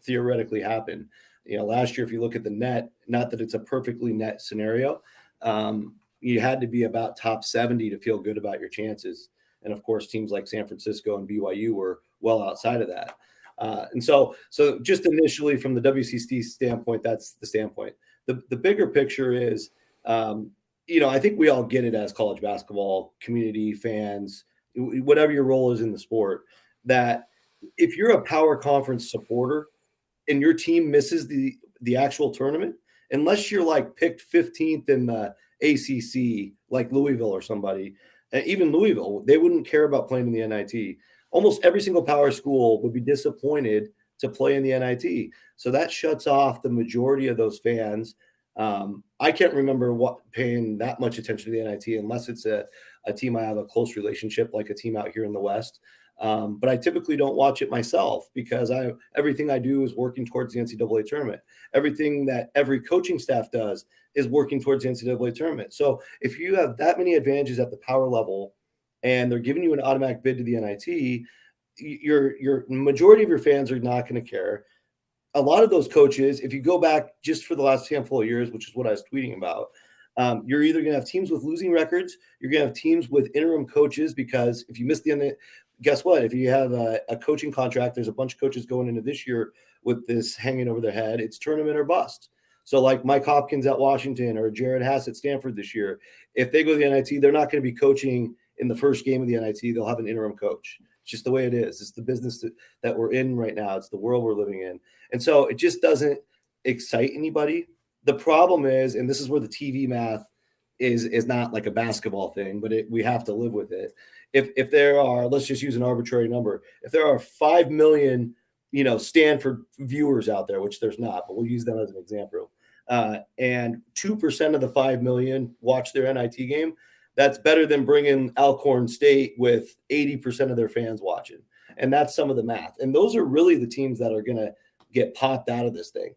theoretically happen. Last year, if you look at the net, not that it's a perfectly net scenario, you had to be about top 70 to feel good about your chances. And of course, teams like San Francisco and BYU were well outside of that. And so just initially from the WCC standpoint, that's the standpoint. The bigger picture is, I think we all get it as college basketball community fans, whatever your role is in the sport, that if you're a power conference supporter and your team misses the actual tournament, unless you're like picked 15th in the ACC, like Louisville or somebody, even Louisville, they wouldn't care about playing in the NIT. Almost every single power school would be disappointed to play in the NIT. So that shuts off the majority of those fans. I can't remember paying that much attention to the NIT unless it's a team I have a close relationship, like a team out here in the West. But I typically don't watch it myself because everything I do is working towards the NCAA tournament. Everything that every coaching staff does is working towards the NCAA tournament. So if you have that many advantages at the power level and they're giving you an automatic bid to the NIT, your majority of your fans are not going to care. A lot of those coaches, if you go back just for the last handful of years, which is what I was tweeting about, you're either going to have teams with losing records, you're going to have teams with interim coaches, because if you miss the end, guess what? If you have a coaching contract, there's a bunch of coaches going into this year with this hanging over their head. It's tournament or bust. So like Mike Hopkins at Washington or Jared Hass at Stanford this year, if they go to the NIT, they're not going to be coaching in the first game of the NIT. They'll have an interim coach. It's just the way it is. It's the business that we're in right now. It's the world we're living in. And so it just doesn't excite anybody. The problem is, and this is where the TV math is not like a basketball thing, but we have to live with it. If there are, let's just use an arbitrary number. If there are 5 million, Stanford viewers out there, which there's not, but we'll use them as an example, and 2% of the 5 million watch their NIT game, that's better than bringing Alcorn State with 80% of their fans watching. And that's some of the math. And those are really the teams that are going to get popped out of this thing,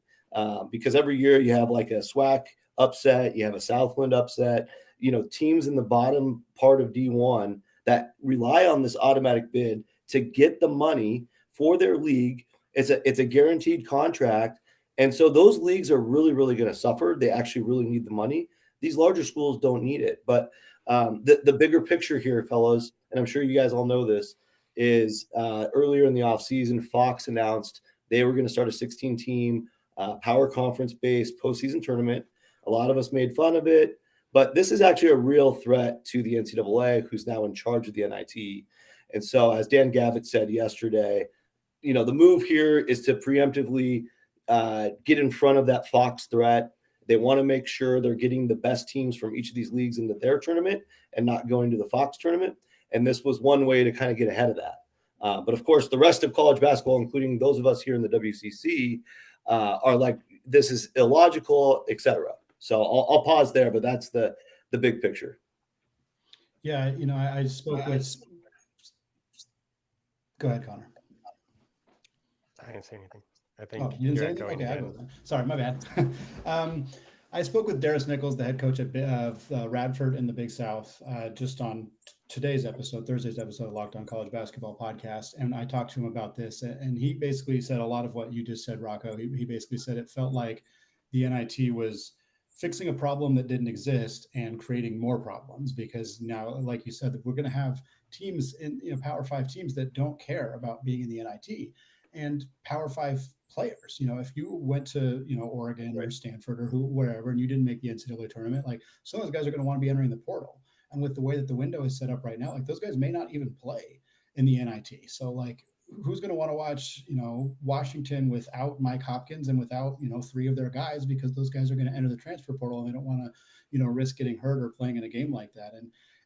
because every year you have like a SWAC upset, you have a Southland upset, teams in the bottom part of D1 that rely on this automatic bid to get the money for their league. It's a guaranteed contract. And so those leagues are really, really going to suffer. They actually really need the money. These larger schools don't need it. But the bigger picture here, fellows, and I'm sure you guys all know this, is earlier in the offseason, Fox announced they were going to start a 16-team power conference-based postseason tournament. A lot of us made fun of it, but this is actually a real threat to the NCAA, who's now in charge of the NIT. And so, as Dan Gavitt said yesterday, the move here is to preemptively get in front of that Fox threat. They want to make sure they're getting the best teams from each of these leagues into their tournament and not going to the Fox tournament. And this was one way to kind of get ahead of that. But of course, the rest of college basketball, including those of us here in the WCC, are like, this is illogical, etc. So I'll pause there, but that's the big picture. Yeah, I spoke with. Go ahead, Connor. I didn't say anything. I think. Oh, you didn't say anything? Okay, I'll go then. Sorry, my bad. I spoke with Darius Nichols, the head coach of Radford in the Big South, just on today's episode, Thursday's episode of Locked On College Basketball Podcast, and I talked to him about this, and he basically said a lot of what you just said, Rocco. He basically said it felt like the NIT was fixing a problem that didn't exist and creating more problems, because now, like you said, that we're going to have teams in Power 5 teams that don't care about being in the NIT, and Power 5 players. If you went to Oregon or Stanford or wherever, and you didn't make the NCAA tournament, like some of those guys are going to want to be entering the portal. And with the way that the window is set up right now, like those guys may not even play in the NIT. So like, who's going to want to watch, Washington without Mike Hopkins and without, 3 of their guys, because those guys are going to enter the transfer portal and they don't want to, risk getting hurt or playing in a game like that.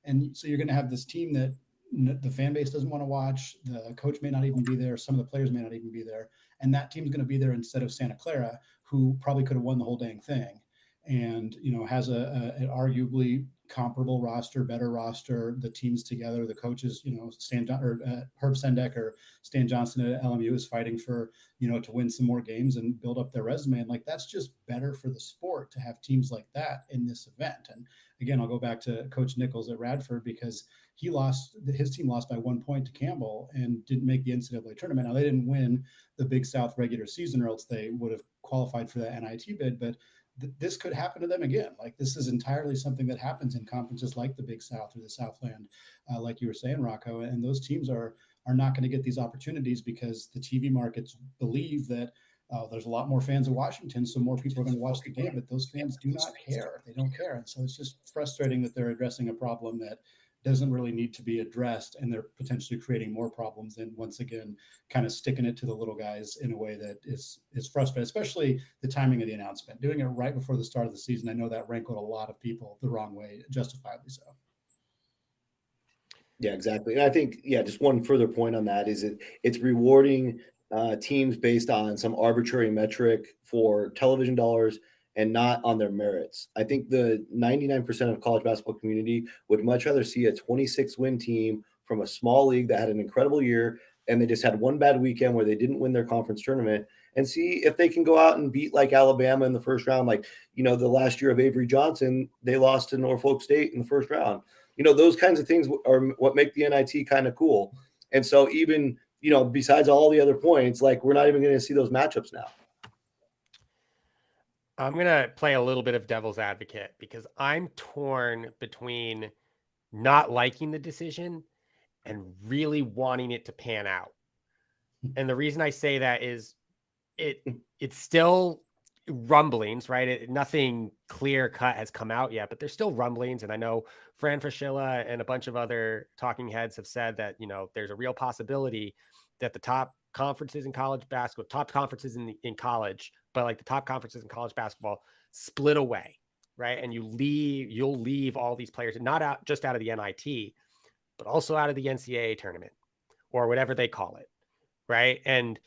And so you're going to have this team that the fan base doesn't want to watch. The coach may not even be there. Some of the players may not even be there. And that team's going to be there instead of Santa Clara, who probably could have won the whole dang thing. And, has an arguably comparable roster, better roster, the teams together, the coaches, Herb Sendek or Stan Johnson at LMU is fighting for, to win some more games and build up their resume. And like, that's just better for the sport to have teams like that in this event. And again, I'll go back to Coach Nichols at Radford, because his team lost by 1 point to Campbell and didn't make the NCAA tournament. Now, they didn't win the Big South regular season, or else they would have qualified for that NIT bid, but this could happen to them again. Like, this is entirely something that happens in conferences like the Big South or the Southland, like you were saying, Rocco. And those teams are not going to get these opportunities because the TV markets believe that there's a lot more fans in Washington, so more people are going to watch the game. But those fans do not care. They don't care. And so it's just frustrating that they're addressing a problem that doesn't really need to be addressed, and they're potentially creating more problems and once again kind of sticking it to the little guys in a way that is frustrating, especially the timing of the announcement. Doing it right before the start of the season, I know that rankled a lot of people the wrong way, justifiably so. Yeah, exactly. And I think, just one further point on that is it's rewarding teams based on some arbitrary metric for television dollars and not on their merits. I think the 99% of college basketball community would much rather see a 26-win team from a small league that had an incredible year and they just had one bad weekend where they didn't win their conference tournament, and see if they can go out and beat like Alabama in the first round. Like, the last year of Avery Johnson, they lost to Norfolk State in the first round. Those kinds of things are what make the NIT kind of cool. And so even, besides all the other points, like we're not even going to see those matchups now. I'm going to play a little bit of devil's advocate because I'm torn between not liking the decision and really wanting it to pan out. And the reason I say that is it's still rumblings, right? Nothing clear cut has come out yet, but there's still rumblings. And I know Fran Fraschilla and a bunch of other talking heads have said that, there's a real possibility that the top conferences in college basketball, top conferences in college, but like the top conferences in college basketball split away, right? And you'll leave all these players, not just out of the NIT, but also out of the NCAA tournament or whatever they call it, right? And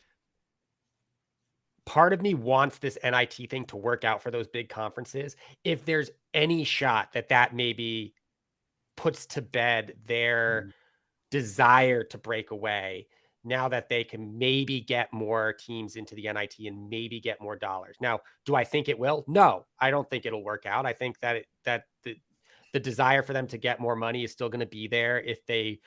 part of me wants this NIT thing to work out for those big conferences. If there's any shot that maybe puts to bed their desire to break away now that they can maybe get more teams into the NIT and maybe get more dollars. Now, do I think it will? No, I don't think it'll work out. I think that the desire for them to get more money is still going to be there. If they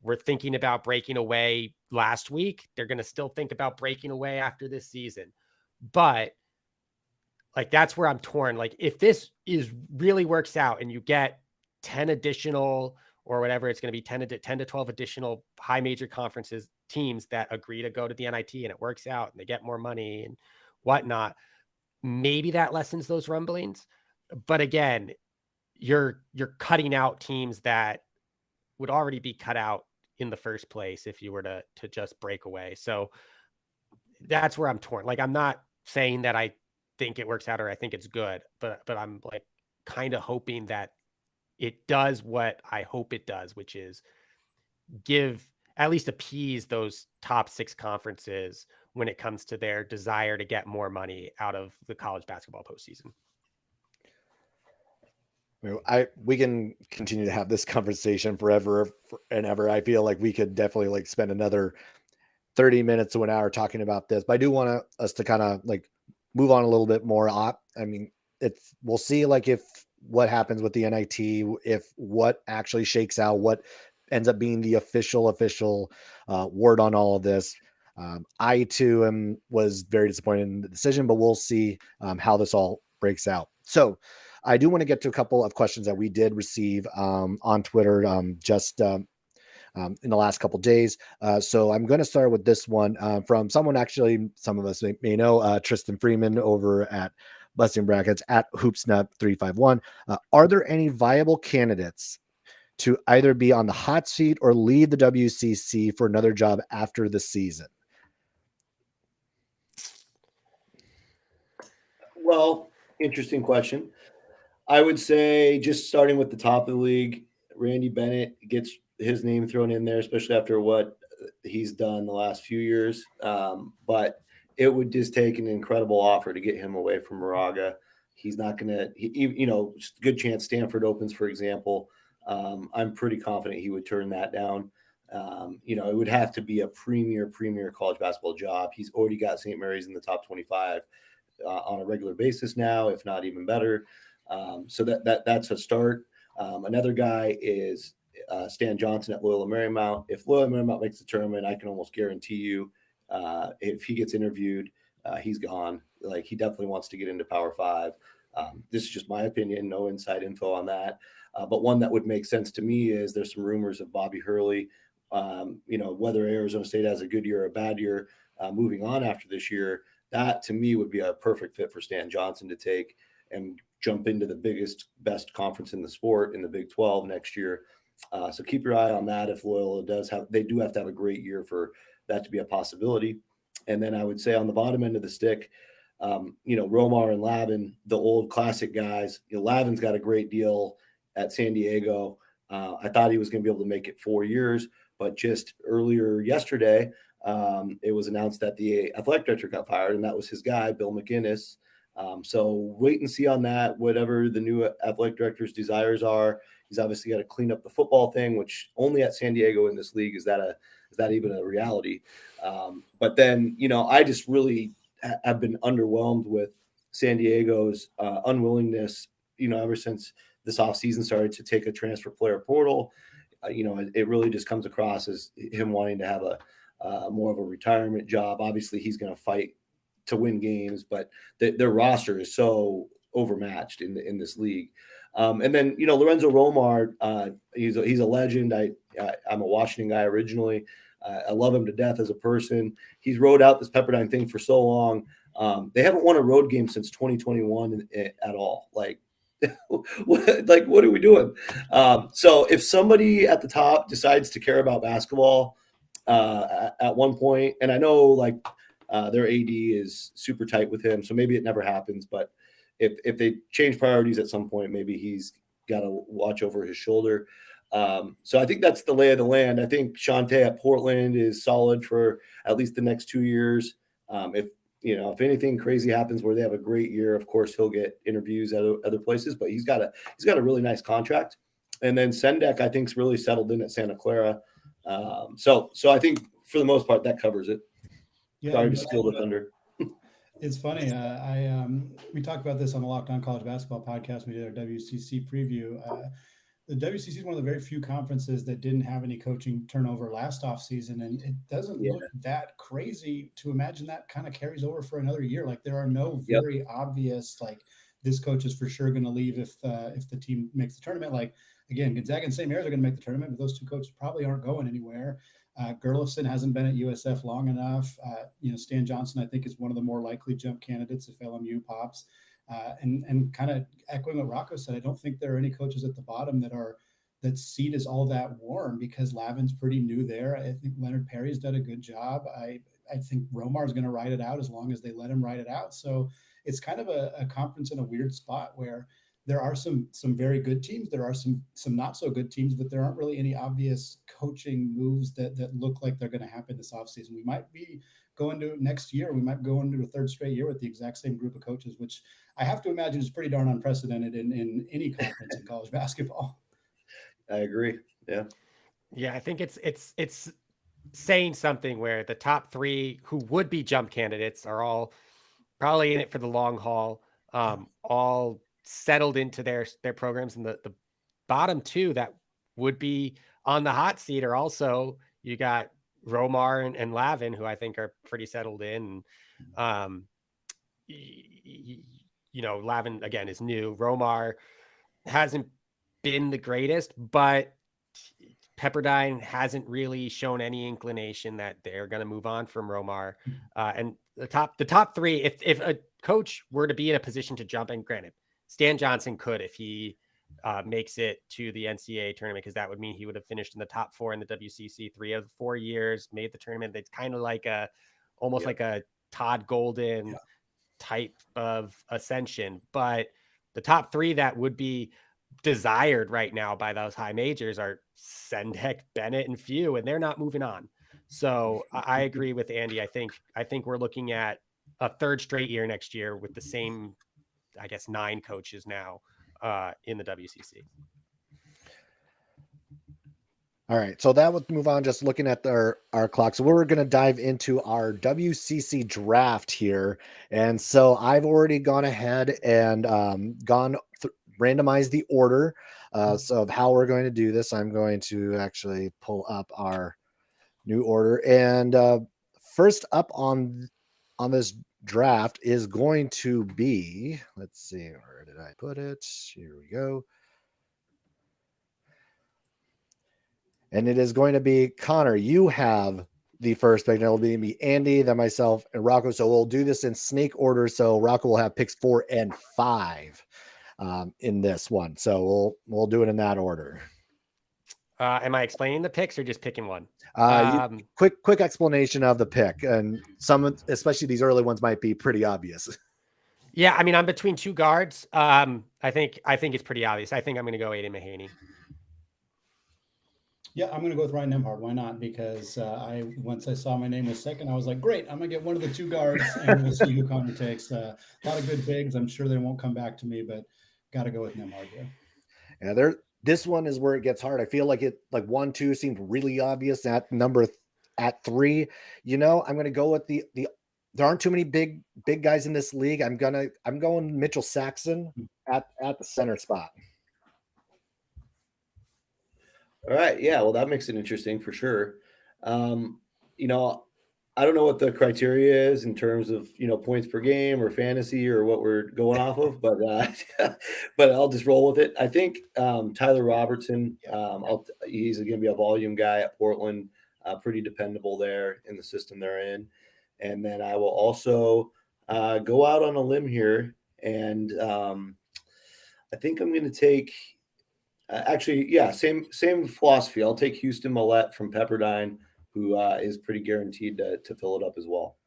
were thinking about breaking away last week, they're going to still think about breaking away after this season. But like, that's where I'm torn. Like, if this really works out and you get 10 additional or whatever, it's going to be 10 to 12 additional high major conferences teams that agree to go to the NIT and it works out and they get more money and whatnot, maybe that lessens those rumblings. But again, you're cutting out teams that would already be cut out in the first place if you were to just break away. So that's where I'm torn. Like, I'm not saying that I think it works out or I think it's good, but I'm like kind of hoping that it does what I hope it does, which is at least appease those top 6 conferences when it comes to their desire to get more money out of the college basketball postseason. We can continue to have this conversation forever and ever. I feel like we could definitely like spend another 30 minutes to an hour talking about this, but I do want us to kind of like move on a little bit more. I mean, we'll see like if what happens with the NIT, if what actually shakes out, what ends up being the official word on all of this. I too was very disappointed in the decision, but we'll see how this all breaks out. So I do want to get to a couple of questions that we did receive on Twitter just in the last couple of days. So I'm going to start with this one from someone, actually, some of us may know, Tristan Freeman over at Busting Brackets at Hoopsnut351. Are there any viable candidates to either be on the hot seat or lead the WCC for another job after the season? Well, interesting question. I would say, just starting with the top of the league, Randy Bennett gets his name thrown in there, especially after what he's done the last few years. But it would just take an incredible offer to get him away from Moraga. He's not going to, good chance Stanford opens, for example. I'm pretty confident he would turn that down. It would have to be a premier college basketball job. He's already got St. Mary's in the top 25 on a regular basis now, if not even better. So that's a start. Another guy is Stan Johnson at Loyola Marymount. If Loyola Marymount makes the tournament, I can almost guarantee you, if he gets interviewed, he's gone. Like, he definitely wants to get into Power 5. This is just my opinion, no inside info on that. But one that would make sense to me is there's some rumors of Bobby Hurley. Whether Arizona State has a good year or a bad year, moving on after this year, that to me would be a perfect fit for Stan Johnson to take and jump into the best conference in the sport in the Big 12 next year. So keep your eye on that. If Loyola they do have to have a great year for that to be a possibility. And then I would say on the bottom end of the stick, Romar and Lavin, the old classic guys. Lavin's got a great deal at San Diego. I thought he was going to be able to make it 4 years, but just earlier yesterday, it was announced that the athletic director got fired, and that was his guy, Bill McInnes. So wait and see on that, whatever the new athletic director's desires are. He's obviously got to clean up the football thing, which only at San Diego in this league is that even a reality. But then, I just really have been underwhelmed with San Diego's unwillingness, ever since this offseason started to take a transfer player portal. It really just comes across as him wanting to have a more of a retirement job. Obviously, he's going to fight to win games, but their roster is so overmatched in this league. And then, Lorenzo Romar, he's a legend. I'm a Washington guy originally. I love him to death as a person. He's rode out this Pepperdine thing for so long. They haven't won a road game since 2021 at all. Like what are we doing? So if somebody at the top decides to care about basketball at one point, and I know their AD is super tight with him, so maybe it never happens, but if they change priorities at some point, maybe he's got to watch over his shoulder. So I think that's the lay of the land. I think Shante at Portland is solid for at least the next 2 years. If anything crazy happens where they have a great year, of course he'll get interviews at other places, but he's got a really nice contract. And then Sendek, I think, is really settled in at Santa Clara. So I think for the most part that covers it. Yeah, Sorry to steal the thunder. It's funny. We talked about this on the Locked On College Basketball podcast. We did our WCC preview. The WCC is one of the very few conferences that didn't have any coaching turnover last offseason, and it doesn't look that crazy to imagine that kind of carries over for another year. Like there are no very obvious, this coach is for sure going to leave if the team makes the tournament. Like again, Gonzaga and St. Mary's are going to make the tournament, but those two coaches probably aren't going anywhere. Gerlofson hasn't been at USF long enough. Stan Johnson, I think, is one of the more likely jump candidates if LMU pops. And kind of echoing what Rocco said, I don't think there are any coaches at the bottom that seat is all that warm because Lavin's pretty new there. I think Leonard Perry's done a good job. I think Romar is going to ride it out as long as they let him ride it out. So it's kind of a conference in a weird spot where there are some very good teams. There are some not so good teams, but there aren't really any obvious coaching moves that look like they're going to happen this offseason. We might be going to next year. We might go into a third straight year with the exact same group of coaches, which I have to imagine is pretty darn unprecedented in any conference in college basketball. I agree. Yeah. Yeah, I think it's saying something where the top three who would be jump candidates are all probably in it for the long haul, all settled into their programs, and the bottom two that would be on the hot seat are also, you got Romar and Lavin, who I think are pretty settled in. Lavin again is new. Romar hasn't been the greatest, but Pepperdine hasn't really shown any inclination that they're going to move on from Romar. And the top three, if a coach were to be in a position to jump, and granted, Stan Johnson could if he makes it to the NCAA tournament, because that would mean he would have finished in the top 4 in the WCC 3 of the 4 years, made the tournament. It's kind of like almost like a Todd Golden type of ascension. But the top 3 that would be desired right now by those high majors are Sendek, Bennett, and Few, and they're not moving on. So I agree with Andy. I think we're looking at a third straight year next year with the same, 9 coaches now in the WCC. All right, so that would move on. Just looking at our clock, so we're going to dive into our WCC draft here, and so I've already gone ahead and randomized the order so of how we're going to do this. I'm going to actually pull up our new order, and first up on this draft is going to be, let's see, where did I put it? Here we go. And it is going to be Connor. You have the first pick. It'll be me, Andy, then myself, and Rocco. So we'll do this in snake order. So Rocco will have picks 4 and 5 in this one. So we'll do it in that order. Am I explaining the picks or just picking one? Quick explanation of the pick, and some, especially these early ones, might be pretty obvious. Yeah, I mean, I'm between two guards. I think it's pretty obvious. I think I'm going to go Aiden Mahaney. Yeah, I'm going to go with Ryan Nembhard. Why not? Because once I saw my name was second, I was like, great, I'm going to get one of the two guards, and we'll see who Connor takes. A lot of good bigs. I'm sure they won't come back to me, but got to go with Nembhard. Yeah, this one is where it gets hard. I feel like 1-2 seemed really obvious at number at 3. I'm going to go with the. There aren't too many big guys in this league. I'm going Mitchell Saxon at the center spot. All right. Yeah. Well, that makes it interesting for sure. I don't know what the criteria is in terms of, points per game or fantasy or what we're going off of, but but I'll just roll with it. I think Tyler Robertson, he's going to be a volume guy at Portland, pretty dependable there in the system they're in. And then I will also go out on a limb here, and I think I'm going to take same philosophy. I'll take Houston Millette from Pepperdine, who is pretty guaranteed to fill it up as well.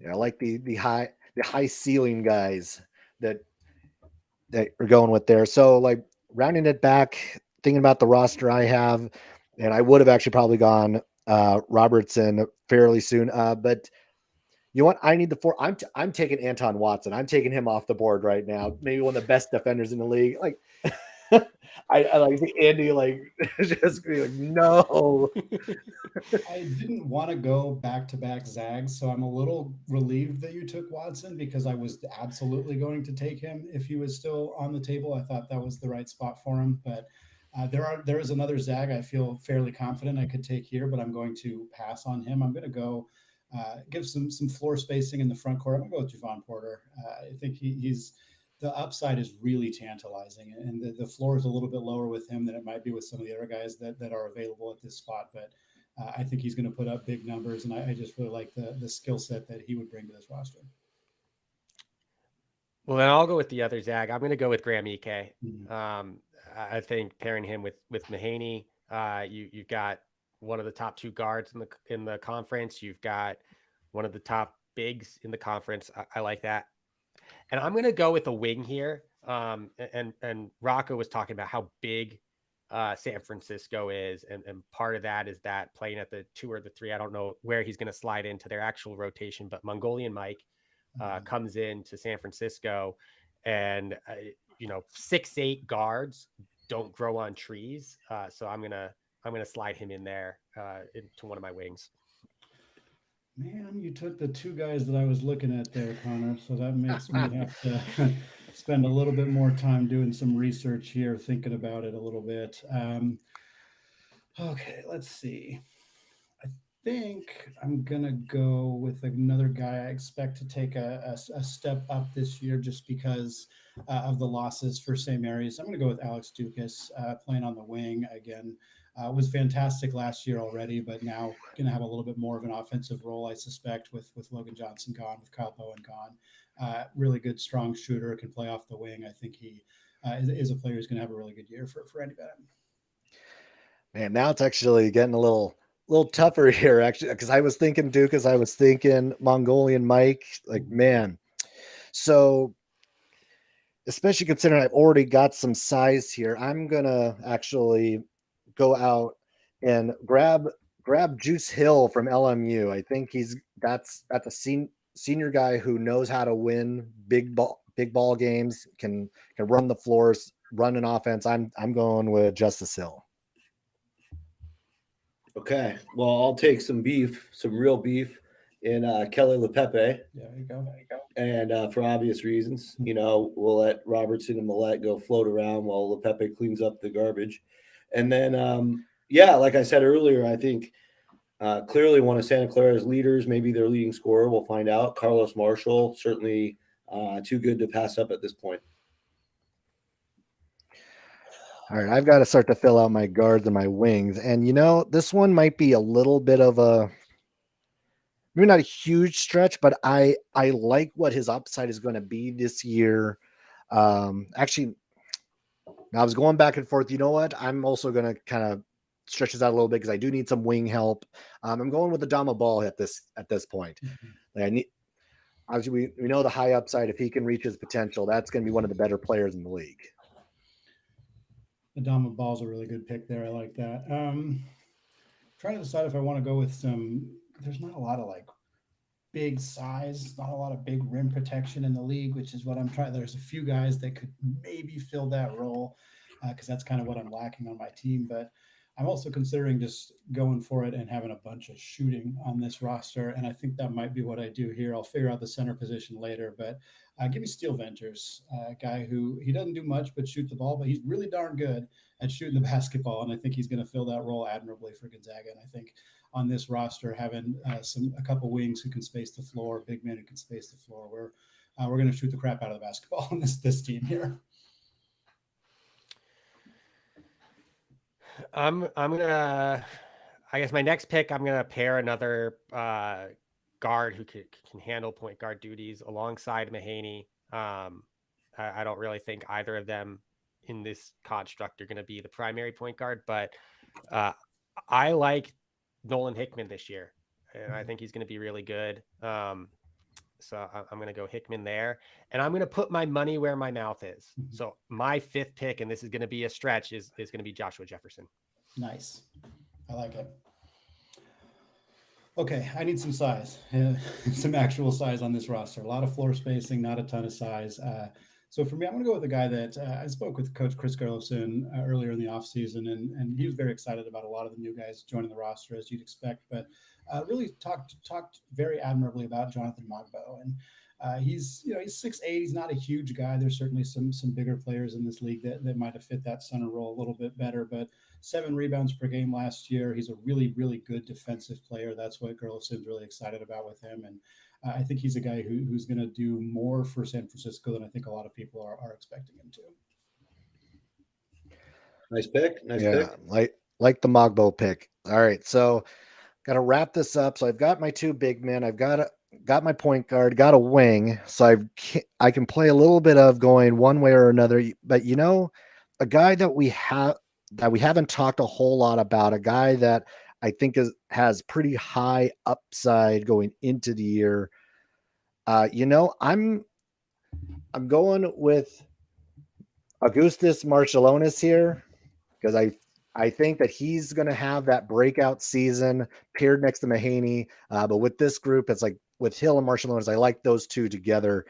Yeah, I like the high ceiling guys that are going with there. So rounding it back, thinking about the roster I have, and I would have actually probably gone Robertson fairly soon. But you know what? I need the 4. I'm taking Anton Watson. I'm taking him off the board right now. Maybe one of the best defenders in the league. I like see Andy just be like, no. I didn't want to go back-to-back Zags, so I'm a little relieved that you took Watson, because I was absolutely going to take him if he was still on the table. I thought that was the right spot for him, but there is another Zag I feel fairly confident I could take here, but I'm going to pass on him. I'm going to go give some floor spacing in the front court. I'm going to go with Javon Porter. I think he's the upside is really tantalizing, and the floor is a little bit lower with him than it might be with some of the other guys that are available at this spot. But I think he's going to put up big numbers, and I just really like the skill set that he would bring to this roster. Well, then I'll go with the other Zag. I'm going to go with Graham Ike. Mm-hmm. I think pairing him with Mahaney, you've got one of the top 2 guards in the conference. You've got one of the top bigs in the conference. I like that. And I'm going to go with a wing here. And Rocco was talking about how big San Francisco is. And part of that is that playing at the 2 or the 3, I don't know where he's going to slide into their actual rotation, but Mongolian Mike comes into San Francisco, and 6'8" guards don't grow on trees. So I'm going to slide him in there into one of my wings. Man, you took the 2 guys that I was looking at there, Connor. So that makes me have to spend a little bit more time doing some research here, thinking about it a little bit. Okay, let's see. I think I'm going to go with another guy I expect to take a step up this year just because of the losses for St. Mary's. I'm going to go with Alex Dukas, playing on the wing again. Was fantastic last year already, but now going to have a little bit more of an offensive role, I suspect, with Logan Johnson gone, with Kyle Bowen gone. Really good, strong shooter, can play off the wing. I think he is a player who's going to have a really good year for Andy Patton. Man, now it's actually getting a little tougher here, actually, because I was thinking Dukas, I was thinking Mongolian Mike. Man. So, especially considering I've already got some size here, I'm going to actually go out and grab Juice Hill from LMU. I think that's a senior guy who knows how to win big ball games, can run the floors, run an offense. I'm going with Justice Hill. Okay, well, I'll take some real beef in Kelly LePepe. There you go. And for obvious reasons, we'll let Robertson and Millette go float around while LePepe cleans up the garbage. And then, like I said earlier, I think clearly one of Santa Clara's leaders, maybe their leading scorer, we'll find out. Carlos Marshall, certainly too good to pass up at this point. All right, I've got to start to fill out my guards and my wings. And, this one might be a little bit of maybe not a huge stretch, but I like what his upside is going to be this year. Actually, Now I was going back and forth. You know what? I'm also going to kind of stretch this out a little bit because I do need some wing help. I'm going with Adama Ball at this point. Like I need. Obviously, we know the high upside. If he can reach his potential, that's going to be one of the better players in the league. Adama Ball's a really good pick there. I like that. Trying to decide if I want to go with some. There's not a lot of like big size, not a lot of big rim protection in the league, which is what I'm trying. There's a few guys that could maybe fill that role because that's kind of what I'm lacking on my team. But I'm also considering just going for it and having a bunch of shooting on this roster. And I think that might be what I do here. I'll figure out the center position later, but give me Steel Venters, a guy who he doesn't do much but shoot the ball, but he's really darn good at shooting the basketball. And I think he's going to fill that role admirably for Gonzaga. And I think on this roster, having a couple wings who can space the floor, big men who can space the floor, we're going to shoot the crap out of the basketball on this team here. I'm gonna, I guess my next pick, I'm gonna pair another guard who can handle point guard duties alongside Mahaney. I don't really think either of them in this construct are going to be the primary point guard, but I like Nolan Hickman this year, and I think he's going to be really good. So I'm going to go Hickman there, and I'm going to put my money where my mouth is. So my fifth pick, and this is going to be a stretch, is going to be Joshua Jefferson. Nice. I like it. Okay, I need some size, some actual size on this roster. A lot of floor spacing, not a ton of size. So for me, I'm going to go with a guy that I spoke with Coach Chris Gerlofson earlier in the offseason, and he was very excited about a lot of the new guys joining the roster, as you'd expect, but really talked very admirably about Jonathan Mogbo. And he's 6'8". He's not a huge guy. There's certainly some bigger players in this league that might have fit that center role a little bit better, but 7 rebounds per game last year. He's a really, really good defensive player. That's what Gerlofson's really excited about with him. And I think he's a guy who's going to do more for San Francisco than I think a lot of people are expecting him to. Nice pick. Nice pick. Like the Mogbo pick. All right, so got to wrap this up. So I've got my 2 big men. I've got my point guard, got a wing. So I can play a little bit of going one way or another. But a guy that we haven't talked a whole lot about, a guy that I think has pretty high upside going into the year. I'm going with Augustas Marciulionis here because I think that he's going to have that breakout season paired next to Mahaney. But with this group, it's like with Hill and Marciulionis, I like those two together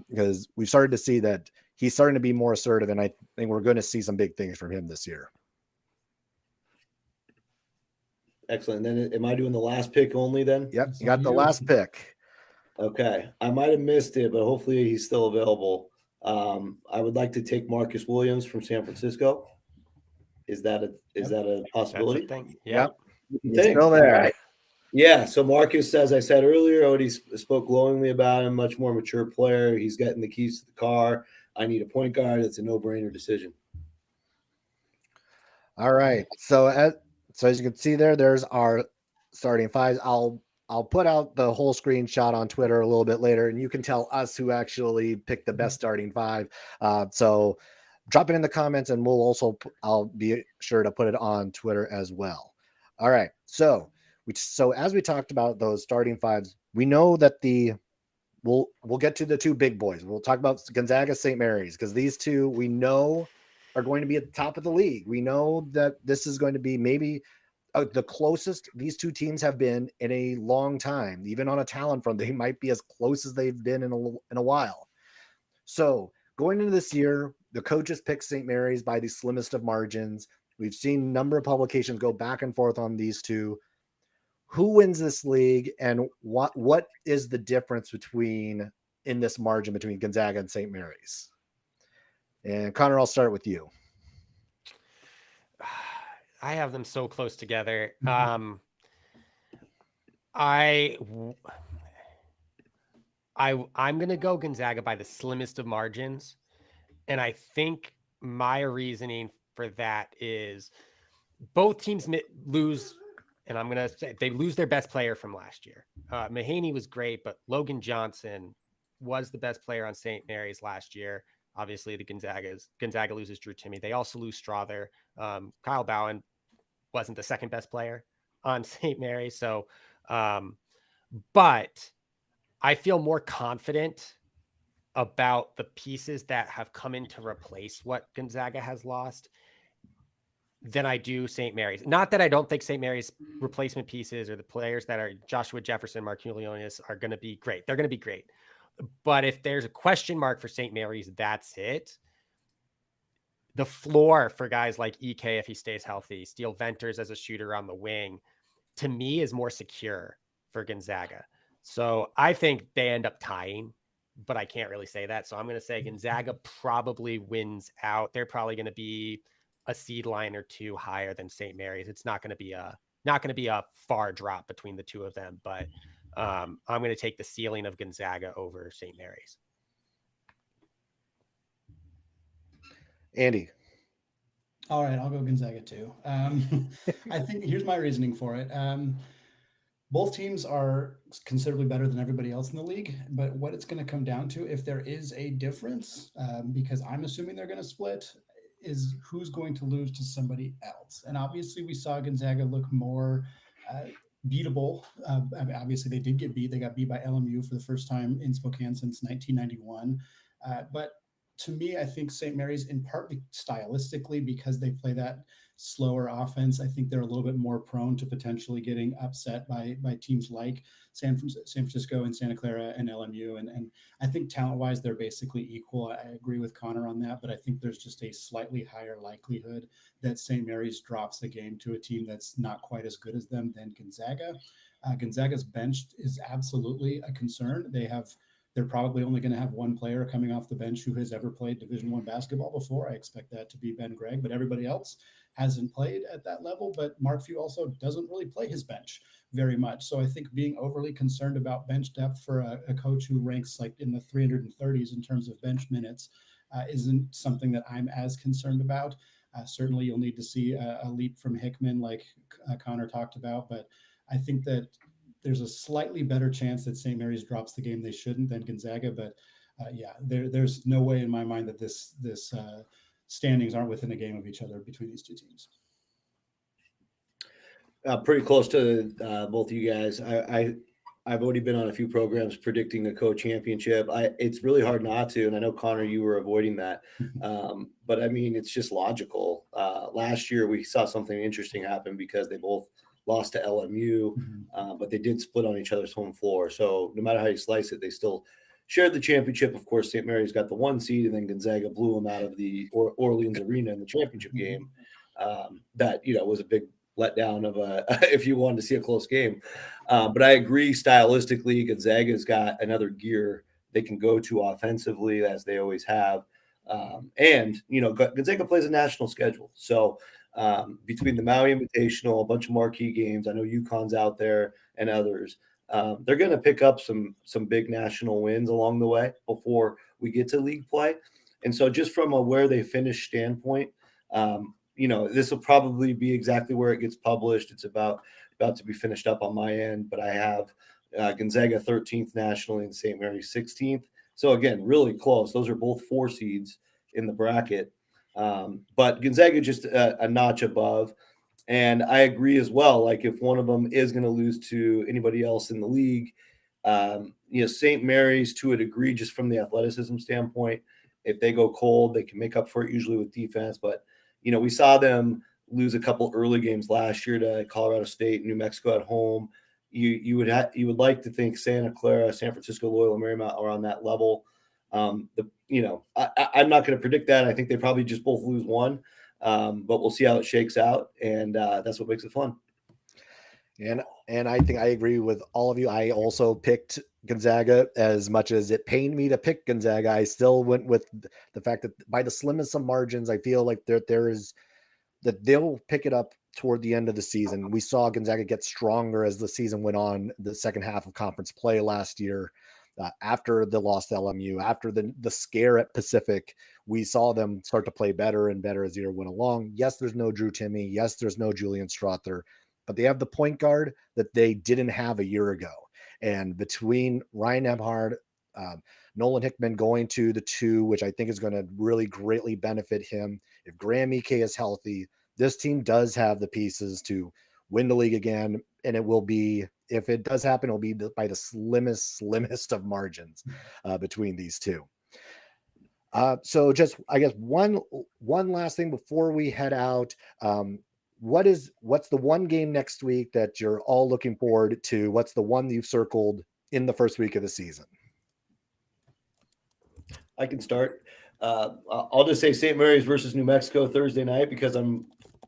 because we've started to see that he's starting to be more assertive, and I think we're going to see some big things from him this year. Excellent. And then am I doing the last pick only then? Yep, you got the last pick. Okay. I might have missed it, but hopefully he's still available. I would like to take Marcus Williams from San Francisco. Is that a possibility? Yep. He's still there. Right. Yeah. So Marcus, as I said earlier, already spoke glowingly about him, much more mature player. He's getting the keys to the car. I need a point guard. It's a no-brainer decision. All right. So as you can see there's our starting 5. I'll put out the whole screenshot on Twitter a little bit later, and you can tell us who actually picked the best starting 5. So drop it in the comments, and I'll be sure to put it on Twitter as well. All right. So as we talked about those starting 5s, we know that we'll get to the 2 big boys. We'll talk about Gonzaga, St. Mary's, because these 2 we know are going to be at the top of the league. We know that this is going to be maybe the closest these 2 teams have been in a long time. Even on a talent front, they might be as close as they've been in a while. So going into this year, the coaches picked St. Mary's by the slimmest of margins. We've seen a number of publications go back and forth on these 2. Who wins this league, and what is the difference in this margin between Gonzaga and St. Mary's? And Connor, I'll start with you. I have them so close together. I'm going to go Gonzaga by the slimmest of margins. And I think my reasoning for that is both teams lose, and I'm going to say they lose their best player from last year. Mahaney was great, but Logan Johnson was the best player on St. Mary's last year. Obviously, Gonzaga loses Drew Timme. They also lose Strother. Kyle Bowen wasn't the second best player on St. Mary's. So, but I feel more confident about the pieces that have come in to replace what Gonzaga has lost than I do St. Mary's. Not that I don't think St. Mary's replacement pieces or the players that are Joshua Jefferson, Mark Julionis are going to be great. They're going to be great. But if there's a question mark for St. Mary's, that's it. The floor for guys like EK, if he stays healthy, Steele Venters as a shooter on the wing, to me is more secure for Gonzaga. So I think they end up tying, but I can't really say that. So I'm going to say Gonzaga probably wins out. They're probably going to be a seed line or two higher than St. Mary's. It's not going to be a far drop between the two of them, but I'm going to take the ceiling of Gonzaga over St. Mary's. Andy. All right, I'll go Gonzaga too. I think here's my reasoning for it. Both teams are considerably better than everybody else in the league, but what it's going to come down to, if there is a difference, because I'm assuming they're going to split, is who's going to lose to somebody else. And obviously we saw Gonzaga look more beatable. Obviously they did get beat. They got beat by LMU for the first time in Spokane since 1991. But to me, I think St. Mary's, in part stylistically, because they play that slower offense, I think they're a little bit more prone to potentially getting upset by teams like San Francisco and Santa Clara and LMU. And I think talent-wise, they're basically equal. I agree with Connor on that, but I think there's just a slightly higher likelihood that St. Mary's drops the game to a team that's not quite as good as them than Gonzaga. Gonzaga's bench is absolutely a concern. They're probably only going to have one player coming off the bench who has ever played Division I basketball before. I expect that to be Ben Gregg, but everybody else hasn't played at that level. But Mark Few also doesn't really play his bench very much. So I think being overly concerned about bench depth for a coach who ranks like in the 330s in terms of bench minutes isn't something that I'm as concerned about. Certainly you'll need to see a leap from Hickman like Connor talked about, but I think that there's a slightly better chance that St. Mary's drops the game they shouldn't than Gonzaga. But there's no way in my mind that this standings aren't within a game of each other between these two teams. Pretty close to both of you guys. I've already been on a few programs predicting a co-championship. It's really hard not to, and I know, Connor, you were avoiding that. But I mean, it's just logical. Last year we saw something interesting happen because they both lost to LMU, but they did split on each other's home floor. So no matter how you slice it, they still shared the championship. Of course, St. Mary's got the 1 seed, and then Gonzaga blew them out of the Orleans Arena in the championship game. That was a big letdown of if you wanted to see a close game. But I agree, stylistically, Gonzaga's got another gear they can go to offensively, as they always have. And Gonzaga plays a national schedule, so between the Maui Invitational, a bunch of marquee games, I know UConn's out there and others, they're going to pick up some big national wins along the way before we get to league play. And so just from a where they finish standpoint, this will probably be exactly where it gets published. It's about to be finished up on my end, but I have Gonzaga 13th nationally and St. Mary's 16th. So again, really close. Those are both 4 seeds in the bracket. But Gonzaga just a notch above. And I agree as well. Like, if one of them is going to lose to anybody else in the league, St. Mary's, to a degree, just from the athleticism standpoint, if they go cold, they can make up for it usually with defense. But, we saw them lose a couple early games last year to Colorado State, New Mexico at home. You would like to think Santa Clara, San Francisco, Loyola Marymount are on that level. I'm not going to predict that. I think they probably just both lose one, but we'll see how it shakes out, and that's what makes it fun. And I think I agree with all of you. I also picked Gonzaga. As much as it pained me to pick Gonzaga, I still went with the fact that by the slimmest of margins, I feel like that they'll pick it up toward the end of the season. We saw Gonzaga get stronger as the season went on, the second half of conference play last year. After the loss to LMU, after the scare at Pacific, we saw them start to play better and better as the year went along. Yes, there's no Drew Timme. Yes, there's no Julian Strother, but they have the point guard that they didn't have a year ago. And between Ryan Ebhard, Nolan Hickman going to the 2, which I think is going to really greatly benefit him. If Graham Ike is healthy, this team does have the pieces to win the league again. And it will be, if it does happen, it'll be by the slimmest of margins between these two. So just, I guess one last thing before we head out. What's the one game next week that you're all looking forward to? What's the one you've circled in the first week of the season? I can start. I'll just say St. Mary's versus New Mexico Thursday night, because I'm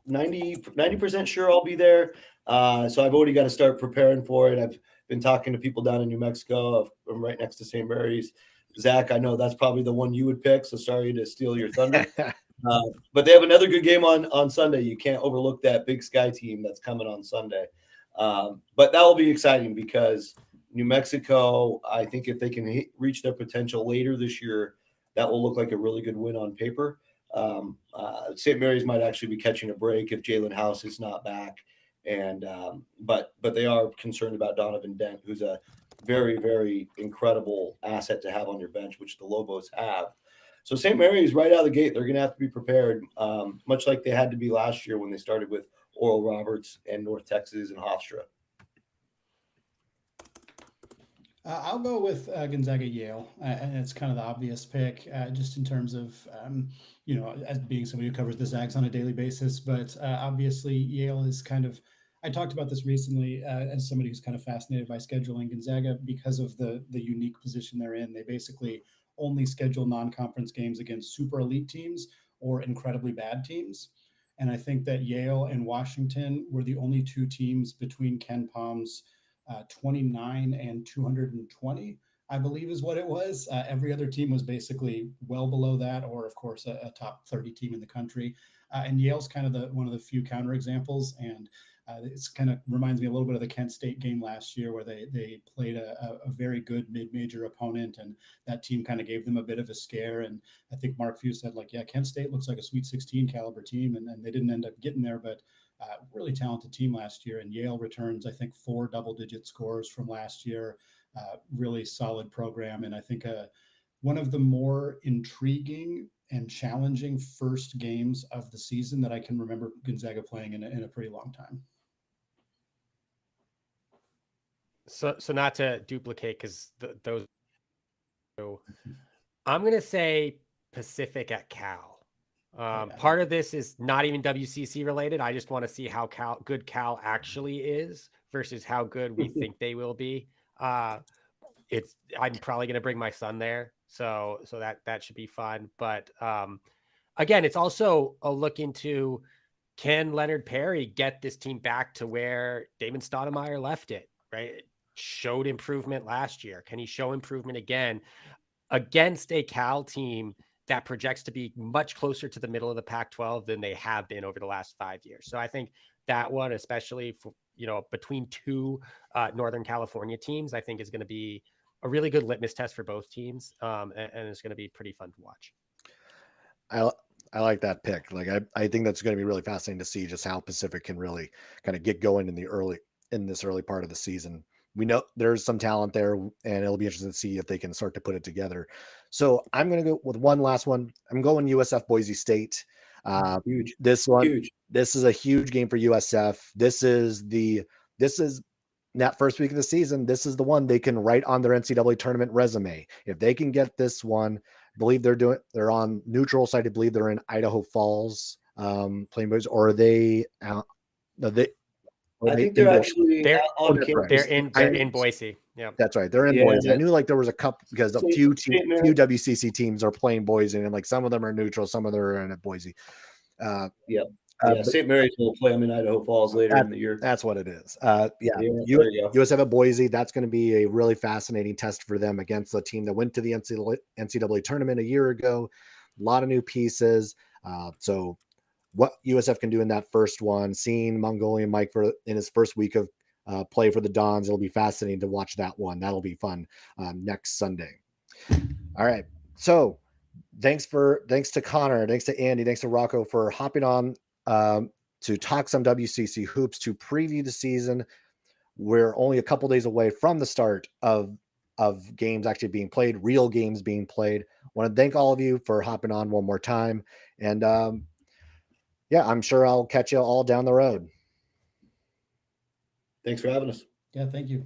90% sure I'll be there. So I've already got to start preparing for it. I've been talking to people down in New Mexico. I'm right next to St. Mary's. Zach, I know that's probably the one you would pick, so sorry to steal your thunder. But they have another good game on Sunday. You can't overlook that Big Sky team that's coming on Sunday. But that will be exciting, because New Mexico, I think if they can reach their potential later this year, that will look like a really good win on paper. St. Mary's might actually be catching a break if Jalen House is not back. And but they are concerned about Donovan Dent, who's a very, very incredible asset to have on your bench, which the Lobos have. So St. Mary's right out of the gate, they're going to have to be prepared, much like they had to be last year when they started with Oral Roberts and North Texas and Hofstra. I'll go with Gonzaga Yale, and it's kind of the obvious pick, just in terms of as being somebody who covers the Zags on a daily basis. But obviously, Yale is kind of. I talked about this recently as somebody who's kind of fascinated by scheduling Gonzaga because of the unique position they're in. They basically only schedule non-conference games against super elite teams or incredibly bad teams. And I think that Yale and Washington were the only two teams between Ken Palm's 29 and 220, I believe is what it was. Every other team was basically well below that, or of course a top 30 team in the country. And Yale's kind of one of the few counterexamples. And it's kind of reminds me a little bit of the Kent State game last year, where they played a very good mid-major opponent, and that team kind of gave them a bit of a scare. And I think Mark Few said, like, yeah, Kent State looks like a Sweet 16 caliber team, and they didn't end up getting there, but really talented team last year. And Yale returns, I think, 4 double-digit scores from last year. Really solid program, and I think one of the more intriguing and challenging first games of the season that I can remember Gonzaga playing in a pretty long time. So not to duplicate, because those. So I'm going to say Pacific at Cal. Part of this is not even WCC related. I just want to see how good Cal actually is versus how good we think they will be. I'm probably going to bring my son there. So that should be fun. But again, it's also a look into, can Leonard Perry get this team back to where Damon Stoudemire left it, right? Showed improvement last year. Can he show improvement again against a Cal team that projects to be much closer to the middle of the Pac-12 than they have been over the last 5 years? So I think that one, especially for, between two Northern California teams, I think is going to be a really good litmus test for both teams. And it's going to be pretty fun to watch. I like that pick. Like, I think that's going to be really fascinating to see just how Pacific can really kind of get going in this early part of the season. We know there's some talent there, and it'll be interesting to see if they can start to put it together. So I'm going to go with one last one. I'm going USF Boise State. Huge. This is a huge game for USF. This is that first week of the season. This is the one they can write on their NCAA tournament resume. If they can get this one, I believe they're on neutral side. I believe they're in Idaho Falls playing boys, or are they out? No, I think they're actually on campus. They're in Boise. Yeah, that's right. They're in Boise. I knew like there was a couple, because a few WCC teams are playing Boise, and like some of them are neutral, some of them are in at Boise. St. Mary's will play them in Idaho Falls later in the year. That's what it is. USF at Boise. That's going to be a really fascinating test for them against a team that went to the NCAA tournament a year ago. A lot of new pieces. So what USF can do in that first one, seeing Mongolian Mike in his first week of play for the Dons, it'll be fascinating to watch that one. That'll be fun next Sunday. All right. So thanks to Connor, thanks to Andy, thanks to Rocco for hopping on to talk some WCC hoops, to preview the season. We're only a couple days away from the start of of games actually being played, real games being played. I want to thank all of you for hopping on one more time. And yeah, I'm sure I'll catch you all down the road. Thanks for having us. Yeah, thank you.